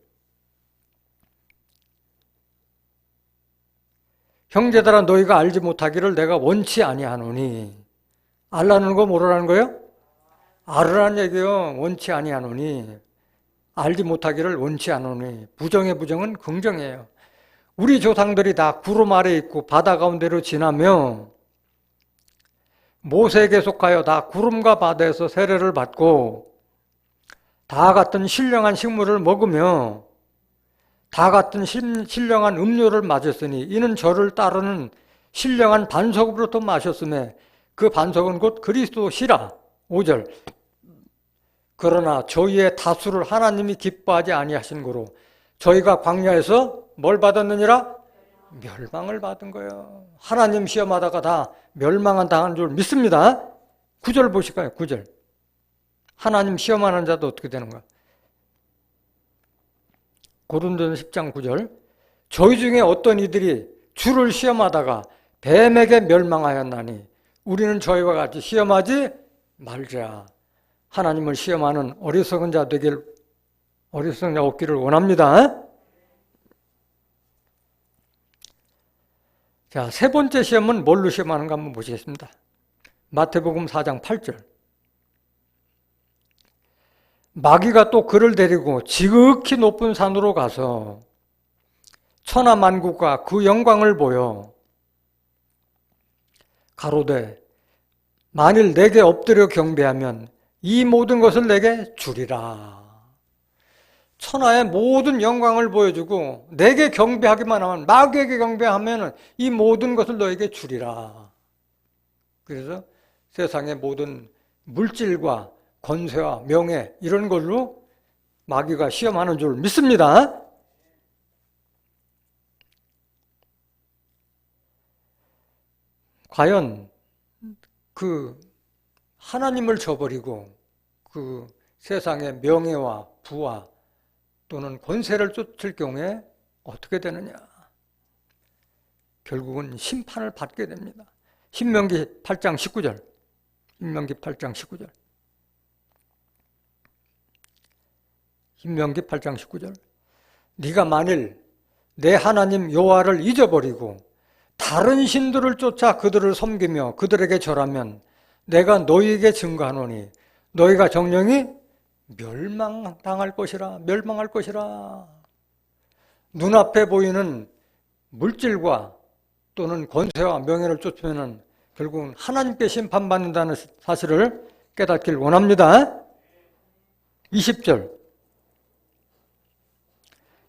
형제들아 너희가 알지 못하기를 내가 원치 아니하노니. 알라는 거 뭐라는 거예요? 알으라는 얘기요. 원치 아니하노니. 알지 못하기를 원치 않으니. 부정의 부정은 긍정이에요. 우리 조상들이 다 구름 아래 있고 바다 가운데로 지나며 모세에게 속하여 다 구름과 바다에서 세례를 받고 다 같은 신령한 식물을 먹으며 다 같은 신령한 음료를 마셨으니 이는 저를 따르는 신령한 반석으로부터 마셨음에 그 반석은 곧 그리스도시라. 5절. 그러나 저희의 다수를 하나님이 기뻐하지 아니하신 거로 저희가 광야에서 뭘 받았느니라? 멸망을 받은 거예요. 하나님 시험하다가 다 멸망한 당한 줄 믿습니다. 9절 보실까요? 9절. 하나님 시험하는 자도 어떻게 되는 거야? 고린도전서 10장 9절. 저희 중에 어떤 이들이 주를 시험하다가 뱀에게 멸망하였나니 우리는 저희와 같이 시험하지 말자. 하나님을 시험하는 어리석은 자 없기를 원합니다. 자, 세 번째 시험은 뭘로 시험하는가 한번 보시겠습니다. 마태복음 4장 8절. 마귀가 또 그를 데리고 지극히 높은 산으로 가서 천하만국과 그 영광을 보여 가로되 만일 내게 엎드려 경배하면 이 모든 것을 내게 주리라. 천하의 모든 영광을 보여주고 내게 경배하기만 하면, 마귀에게 경배하면 이 모든 것을 너에게 주리라. 그래서 세상의 모든 물질과 권세와 명예 이런 걸로 마귀가 시험하는 줄 믿습니다. 과연 그 하나님을 저버리고 그 세상의 명예와 부와 또는 권세를 쫓을 경우에 어떻게 되느냐? 결국은 심판을 받게 됩니다. 신명기 8장 19절. 신명기 8장 19절. 신명기 8장 19절. 네가 만일 내 하나님 여호와를 잊어버리고 다른 신들을 쫓아 그들을 섬기며 그들에게 절하면 내가 너희에게 증거하노니 너희가 정령이 멸망당할 것이라. 멸망할 것이라. 눈앞에 보이는 물질과 또는 권세와 명예를 쫓으면 결국은 하나님께 심판받는다는 사실을 깨닫길 원합니다. 20절.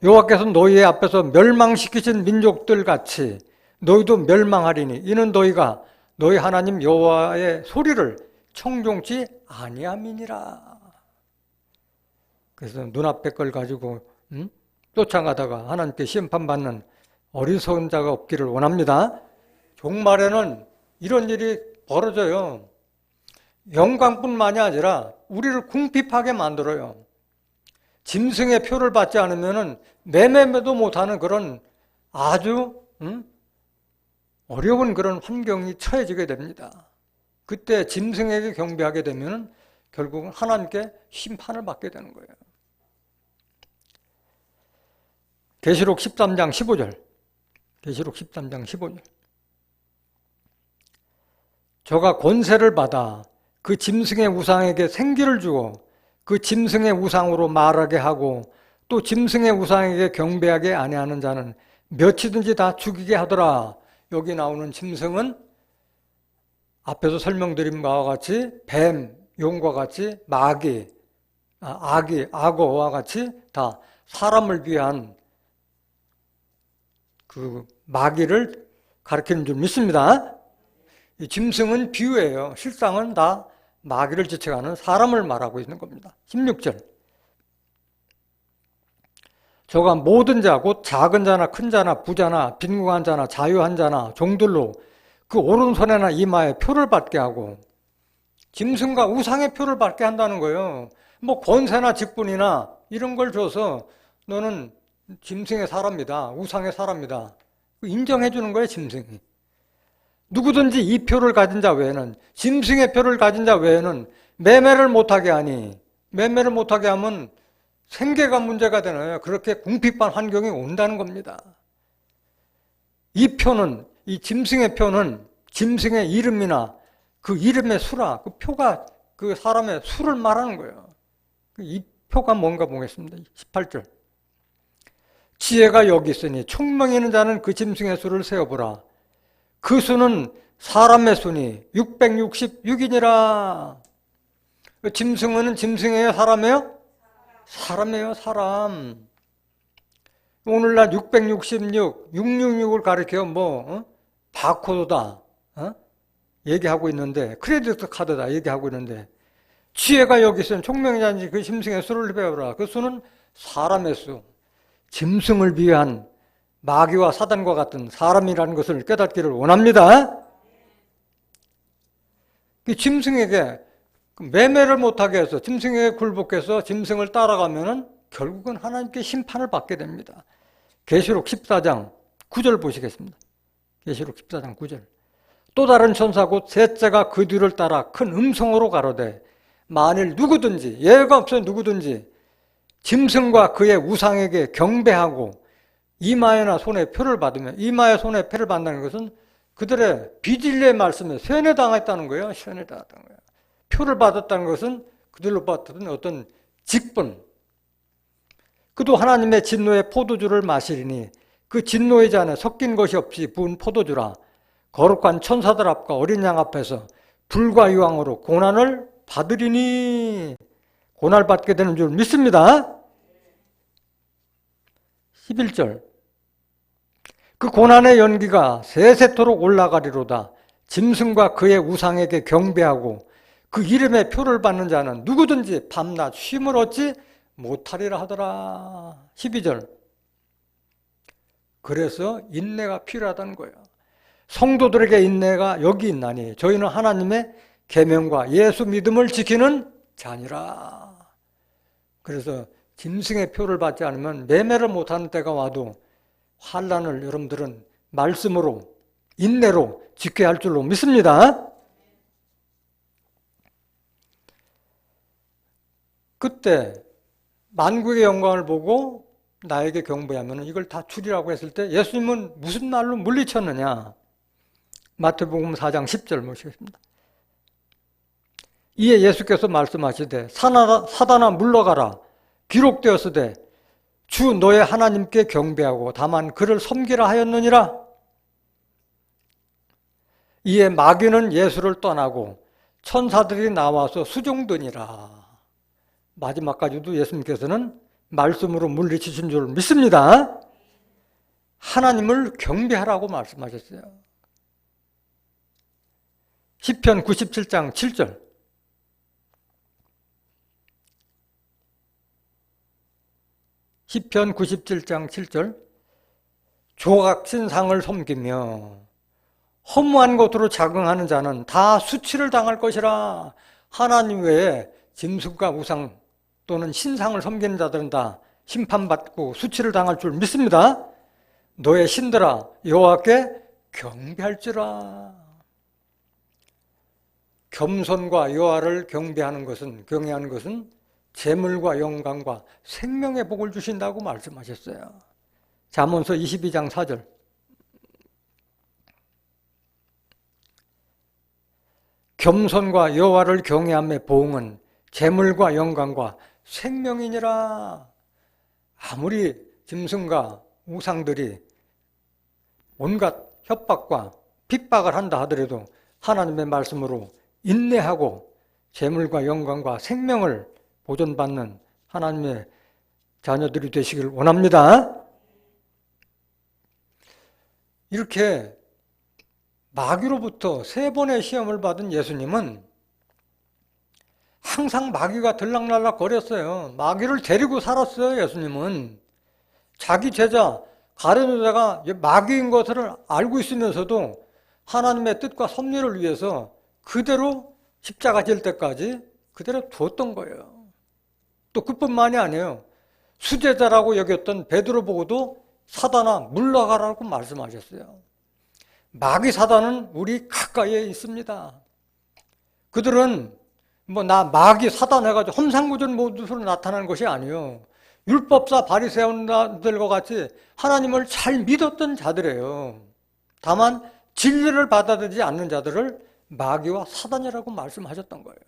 여호와께서 너희의 앞에서 멸망시키신 민족들 같이 너희도 멸망하리니 이는 너희가 너희 하나님 여호와의 소리를 청종치 아니함이니라. 그래서 눈앞에 걸 가지고 쫓아가다가 하나님께 심판받는 어리석은 자가 없기를 원합니다. 종말에는 이런 일이 벌어져요. 영광뿐만이 아니라 우리를 궁핍하게 만들어요. 짐승의 표를 받지 않으면 매매도 못하는 그런 아주 어려운 그런 환경이 처해지게 됩니다. 그때 짐승에게 경배하게 되면 결국은 하나님께 심판을 받게 되는 거예요. 계시록 13장 15절. 계시록 13장 15절. 저가 권세를 받아 그 짐승의 우상에게 생기를 주고 그 짐승의 우상으로 말하게 하고 또 짐승의 우상에게 경배하게 아니하는 자는 몇이든지 다 죽이게 하더라. 여기 나오는 짐승은 앞에서 설명드린 바와 같이 뱀, 용과 같이 마귀, 아기, 악어와 같이 다 사람을 위한 그 마귀를 가리키는 줄 믿습니다. 이 짐승은 비유예요. 실상은 다 마귀를 지칭하는 사람을 말하고 있는 겁니다. 16절. 저가 모든 자, 곧 작은 자나 큰 자나 부자나 빈궁한 자나 자유한 자나 종들로 그 오른손에나 이마에 표를 받게 하고 짐승과 우상의 표를 받게 한다는 거예요. 뭐 권세나 직분이나 이런 걸 줘서 너는 짐승의 사람이다, 우상의 사람이다 인정해 주는 거예요. 짐승이. 누구든지 이 표를 가진 자 외에는, 짐승의 표를 가진 자 외에는 매매를 못하게 하니, 매매를 못하게 하면 생계가 문제가 되나요? 그렇게 궁핍한 환경이 온다는 겁니다. 이 표는, 이 짐승의 표는 짐승의 이름이나 그 이름의 수라, 그 표가 그 사람의 수를 말하는 거예요. 이 표가 뭔가 보겠습니다. 18절. 지혜가 여기 있으니 총명이 있는 자는 그 짐승의 수를 세어보라. 그 수는 사람의 수니 666이니라. 짐승은 짐승이에요? 사람이에요? 사람이에요, 사람. 오늘날 666, 666을 가리켜 바코드다 얘기하고 있는데, 크레디트 카드다 얘기하고 있는데, 지혜가 여기 있으면 총명이자니 그 짐승의 수를 배우라. 그 수는 사람의 수, 짐승을 위한 마귀와 사단과 같은 사람이라는 것을 깨닫기를 원합니다. 그 짐승에게 매매를 못하게 해서 짐승에게 굴복해서 짐승을 따라가면은 결국은 하나님께 심판을 받게 됩니다. 계시록 14장 9절 보시겠습니다. 계시록 14장 9절. 또 다른 천사 곧 셋째가 그 뒤를 따라 큰 음성으로 가로되 만일 누구든지, 예외가 없어요, 누구든지 짐승과 그의 우상에게 경배하고 이마에나 손에 표를 받으면, 이마에 손에 표를 받는다는 것은 그들의 비진리의 말씀에 세뇌당했다는 거예요. 세뇌당했다는 거예요. 표를 받았다는 것은 그들로 받던 어떤 직분. 그도 하나님의 진노의 포도주를 마시리니 그 진노의 잔에 섞인 것이 없이 부은 포도주라. 거룩한 천사들 앞과 어린 양 앞에서 불과 유황으로 고난을 받으리니, 고난을 받게 되는 줄 믿습니다. 11절. 그 고난의 연기가 세세토록 올라가리로다. 짐승과 그의 우상에게 경배하고 그 이름의 표를 받는 자는 누구든지 밤낮 쉼을 얻지 못하리라 하더라. 12절. 그래서 인내가 필요하다는 거예요. 성도들에게 인내가 여기 있나니 저희는 하나님의 계명과 예수 믿음을 지키는 자니라. 그래서 짐승의 표를 받지 않으면 매매를 못하는 때가 와도 환난을 여러분들은 말씀으로, 인내로 지켜야 할 줄로 믿습니다. 그때 만국의 영광을 보고 나에게 경배하면 이걸 다 주리라고 했을 때 예수님은 무슨 말로 물리쳤느냐? 마태복음 4장 10절 보시겠습니다. 이에 예수께서 말씀하시되 사단아 물러가라. 기록되었으되 주 너의 하나님께 경배하고 다만 그를 섬기라 하였느니라. 이에 마귀는 예수를 떠나고 천사들이 나와서 수종드니라. 마지막까지도 예수님께서는 말씀으로 물리치신 줄 믿습니다. 하나님을 경배하라고 말씀하셨어요. 시편 97장 7절. 시편 97장 7절. 조각신상을 섬기며 허무한 것으로 자긍하는 자는 다 수치를 당할 것이라. 하나님 외에 짐승과 우상 또는 신상을 섬기는 자들은 다 심판받고 수치를 당할 줄 믿습니다. 너의 신들아 여호와께 경배할지라. 겸손과 여호와를 경배하는 것은, 경외하는 것은 재물과 영광과 생명의 복을 주신다고 말씀하셨어요. 잠언서 22장 4절. 겸손과 여호와를 경외함의 보응은 재물과 영광과 생명이니라. 아무리 짐승과 우상들이 온갖 협박과 핍박을 한다 하더라도 하나님의 말씀으로 인내하고 재물과 영광과 생명을 보존받는 하나님의 자녀들이 되시길 원합니다. 이렇게 마귀로부터 3번의 시험을 받은 예수님은 항상 마귀가 들락날락 거렸어요. 마귀를 데리고 살았어요. 예수님은 자기 제자 가룟 유다가 마귀인 것을 알고 있으면서도 하나님의 뜻과 섭리를 위해서 그대로 십자가 질 때까지 그대로 두었던 거예요. 또 그뿐만이 아니에요. 수제자라고 여겼던 베드로 보고도 사단아 물러가라고 말씀하셨어요. 마귀 사단은 우리 가까이에 있습니다. 그들은 나 마귀 사단 해가지고 험상궂은 모습으로 나타나는 것이 아니에요. 율법사 바리새인들과 같이 하나님을 잘 믿었던 자들이에요. 다만 진리를 받아들이지 않는 자들을 마귀와 사단이라고 말씀하셨던 거예요.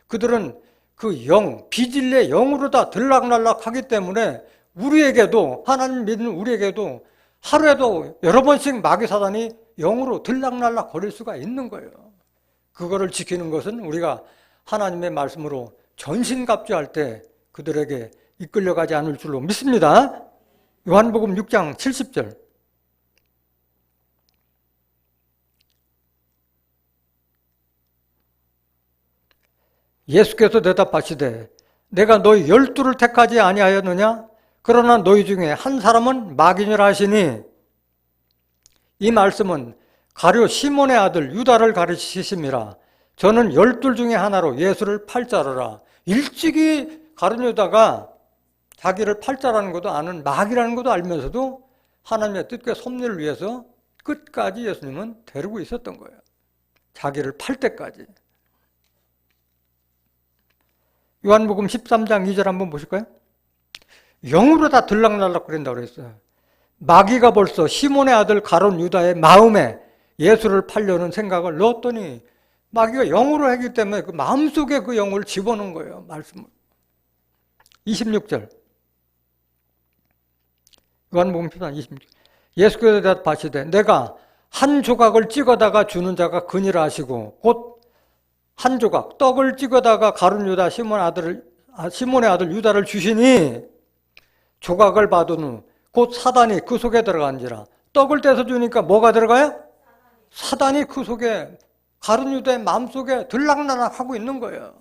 그들은 그 영, 비진리의 영으로 다 들락날락하기 때문에 우리에게도, 하나님 믿는 우리에게도 하루에도 여러 번씩 마귀 사단이 영으로 들락날락 거릴 수가 있는 거예요. 그거를 지키는 것은 우리가 하나님의 말씀으로 전신갑주할 때 그들에게 이끌려가지 않을 줄로 믿습니다. 요한복음 6장 70절. 예수께서 대답하시되 내가 너희 12를 택하지 아니하였느냐? 그러나 너희 중에 한 사람은 마귀니라 하시니, 이 말씀은 가룟 시몬의 아들 유다를 가르치심이라. 저는 12 중에 하나로 예수를 팔자르라. 일찍이 가룟 유다가 자기를 팔자라는 것도 아는, 마귀라는 것도 알면서도 하나님의 뜻과 섭리를 위해서 끝까지 예수님은 데리고 있었던 거예요. 자기를 팔 때까지. 요한복음 13장 2절 한번 보실까요? 영으로 다 들락날락 거린다고 그랬어요. 마귀가 벌써 시몬의 아들 가룟 유다의 마음에 예수를 팔려는 생각을 넣었더니 마귀가 영으로 하기 때문에 그 마음속에 그 영을 집어넣은 거예요. 말씀을. 26절. 요한복음 13장 26절. 예수께서 대답하시되 내가 한 조각을 찍어다가 주는 자가 그니라 하시고, 곧 한 조각 떡을 찍어다가 가룟 유다 시몬의 아들 유다를 주시니, 조각을 받은 후 곧 사단이 그 속에 들어간지라. 떡을 떼서 주니까 뭐가 들어가요? 사단이 그 속에, 가룟 유다의 마음속에 들락날락하고 있는 거예요.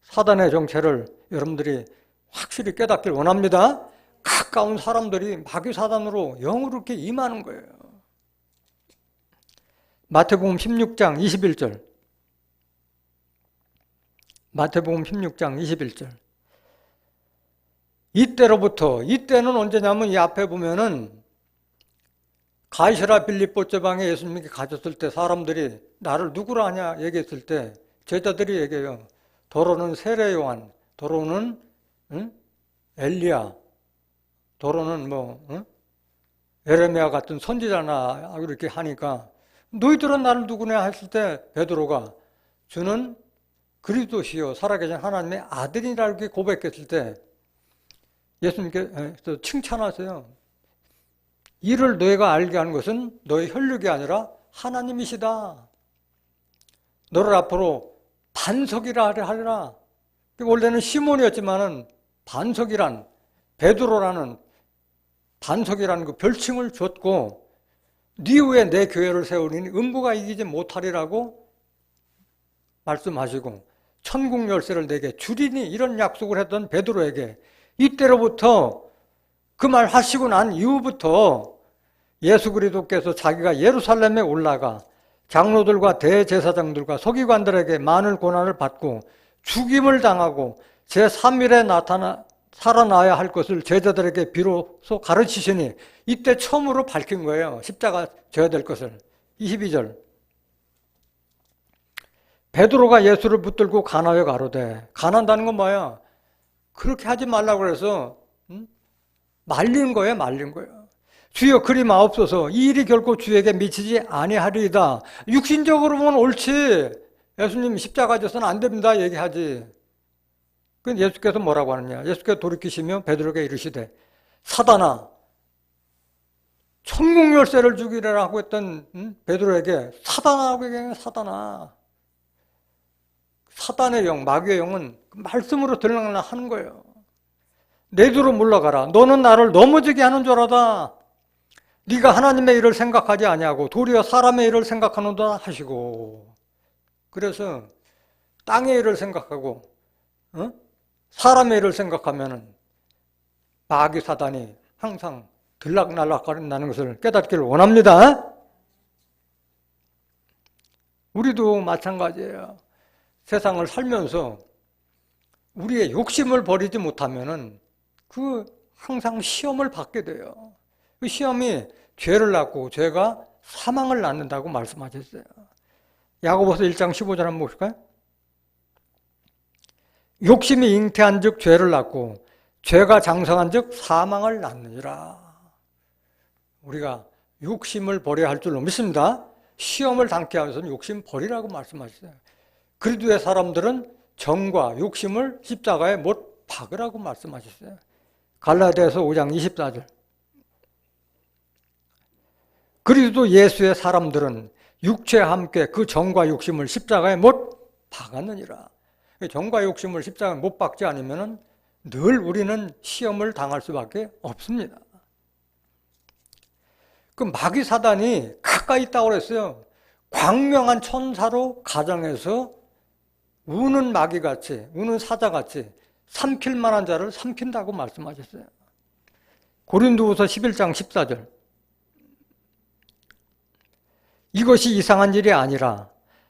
사단의 정체를 여러분들이 확실히 깨닫길 원합니다. 가까운 사람들이 마귀 사단으로 영으로 이렇게 임하는 거예요. 마태복음 16장 21절. 마태복음 16장 21절. 이때로부터, 이때는 언제냐면 이 앞에 보면은 가이사랴 빌립보 지방에 예수님이 가셨을 때 사람들이 나를 누구라 하냐 얘기했을 때 제자들이 얘기해요. 더러는 세례 요한, 더러는 엘리야, 더러는 에레미야 같은 선지자나 이렇게 하니까 너희들은 나를 누구냐 했을 때 베드로가 주는 그리스도시요 살아계신 하나님의 아들이라 이렇게 고백했을 때 예수님께서 칭찬하세요. 이를 너희가 알게 하는 것은 너희 혈육이 아니라 하나님이시다. 너를 앞으로 반석이라 하리라. 원래는 시몬이었지만은 반석이란, 베드로라는 반석이라는 그 별칭을 줬고, 네 위에 내 교회를 세우리니 음부가 이기지 못하리라고 말씀하시고, 천국 열쇠를 내게 주리니 이런 약속을 했던 베드로에게 이때로부터 그 말 하시고 난 이후부터 예수 그리스도께서 자기가 예루살렘에 올라가 장로들과 대제사장들과 서기관들에게 많은 고난을 받고 죽임을 당하고 제3일에 살아나야 할 것을 제자들에게 비로소 가르치시니 이때 처음으로 밝힌 거예요. 십자가 져야 될 것을. 22절. 베드로가 예수를 붙들고 가나에 가로되, 가난다는 건 뭐야? 그렇게 하지 말라고 그래서 말린 거예요. 말린 거예요. 주여 그리 마옵소서. 이 일이 결코 주에게 미치지 아니하리이다. 육신적으로 보면 옳지. 예수님 십자가 져서는 안 됩니다. 얘기하지. 그 예수께서 뭐라고 하느냐? 예수께서 돌이키시며 베드로에게 이르시되, 사단아, 천국 열쇠를 주기라고 했던 베드로에게 사단아라고 얘기하는 사단아. 사단의 영, 마귀의 영은 말씀으로 들락날락 하는 거예요. 내 뒤로 물러가라. 너는 나를 넘어지게 하는 줄 알아다. 네가 하나님의 일을 생각하지 아니하고 도리어 사람의 일을 생각하는다 하시고. 그래서 땅의 일을 생각하고 사람의 일을 생각하면은 마귀 사단이 항상 들락날락거린다는 것을 깨닫기를 원합니다. 우리도 마찬가지예요. 세상을 살면서 우리의 욕심을 버리지 못하면은 항상 시험을 받게 돼요. 그 시험이 죄를 낳고 죄가 사망을 낳는다고 말씀하셨어요. 야고보서 1장 15절 한번 보실까요? 욕심이 잉태한 즉 죄를 낳고 죄가 장성한 즉 사망을 낳느니라. 우리가 욕심을 버려야 할 줄로 믿습니다. 시험을 당케 하기 위해서는 욕심 버리라고 말씀하셨어요. 그리스도의 사람들은 정과 욕심을 십자가에 못 박으라고 말씀하셨어요. 갈라디아서 5장 24절. 그리스도 예수의 사람들은 육체와 함께 그 정과 욕심을 십자가에 못 박았느니라. 정과 욕심을 십자가에 못 박지 않으면 늘 우리는 시험을 당할 수밖에 없습니다. 그 마귀 사단이 가까이 있다고 그랬어요. 광명한 천사로 가정해서 우는 마귀같이, 우는 사자같이 삼킬 만한 자를 삼킨다고 말씀하셨어요. 고린도후서 11장 14절. 이것이 이상한 일이 아니라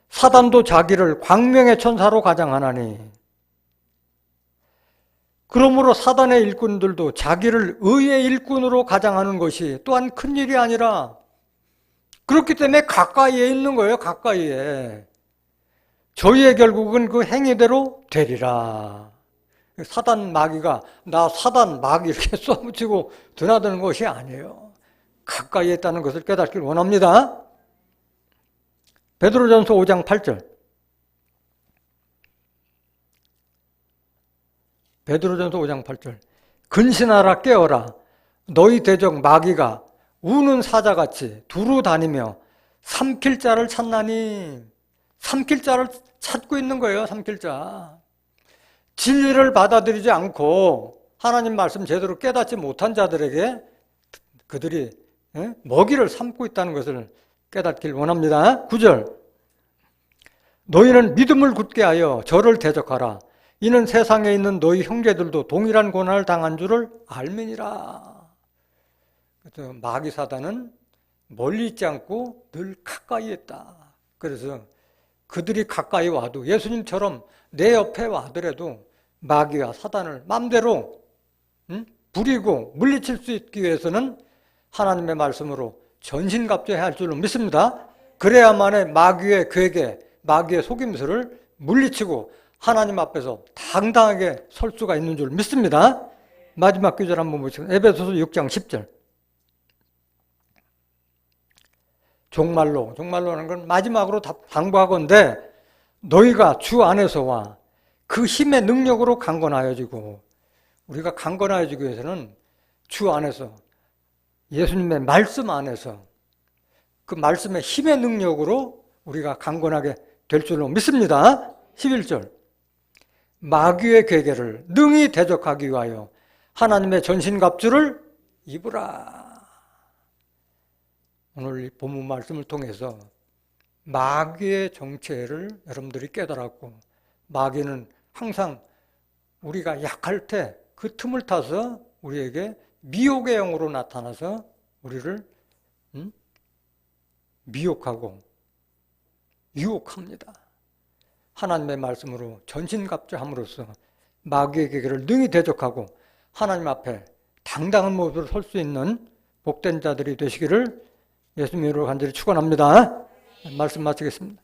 사단도 자기를 광명의 천사로 가장하나니, 그러므로 사단의 일꾼들도 자기를 의의 일꾼으로 가장하는 것이 또한 큰일이 아니라, 그렇기 때문에 가까이에 있는 거예요. 가까이에. 저희의 결국은 그 행위대로 되리라. 사단 마귀가 나 사단 마귀 이렇게 쏘붙이고 드나드는 것이 아니에요. 가까이에 있다는 것을 깨닫기를 원합니다. 베드로전서 5장 8절. 베드로전서 5장 8절. 근신하라 깨어라. 너희 대적 마귀가 우는 사자같이 두루 다니며 삼킬 자를 찾나니. 삼킬 자를 찾고 있는 거예요. 삼킬 자. 진리를 받아들이지 않고 하나님 말씀 제대로 깨닫지 못한 자들에게 그들이 먹이를 삼고 있다는 것을 깨닫길 원합니다. 9절. 너희는 믿음을 굳게 하여 저를 대적하라. 이는 세상에 있는 너희 형제들도 동일한 고난을 당한 줄을 알미니라. 그래서 마귀 사단은 멀리 있지 않고 늘 가까이 있다. 그래서 그들이 가까이 와도, 예수님처럼 내 옆에 와더라도 마귀와 사단을 마음대로 부리고 물리칠 수 있기 위해서는 하나님의 말씀으로 전신갑주해야 할 줄로 믿습니다. 그래야만의 마귀의 괴계, 마귀의 속임수를 물리치고 하나님 앞에서 당당하게 설 수가 있는 줄 믿습니다. 마지막 구절 한번 보시죠. 에베소서 6장 10절. 종말로 하는 건 마지막으로 당부하건대 너희가 주 안에서와 그 힘의 능력으로 강건하여지고, 우리가 강건하여지기 위해서는 주 안에서, 예수님의 말씀 안에서 그 말씀의 힘의 능력으로 우리가 강건하게 될 줄로 믿습니다. 11절. 마귀의 괴계를 능히 대적하기 위하여 하나님의 전신갑주를 입으라. 오늘 이 본문 말씀을 통해서 마귀의 정체를 여러분들이 깨달았고, 마귀는 항상 우리가 약할 때 그 틈을 타서 우리에게 미혹의 영으로 나타나서 우리를 미혹하고 유혹합니다. 하나님의 말씀으로 전신갑주함으로써 마귀의 계계를 능히 대적하고 하나님 앞에 당당한 모습으로 설 수 있는 복된 자들이 되시기를 예수님으로 간절히 축원합니다. 말씀 마치겠습니다.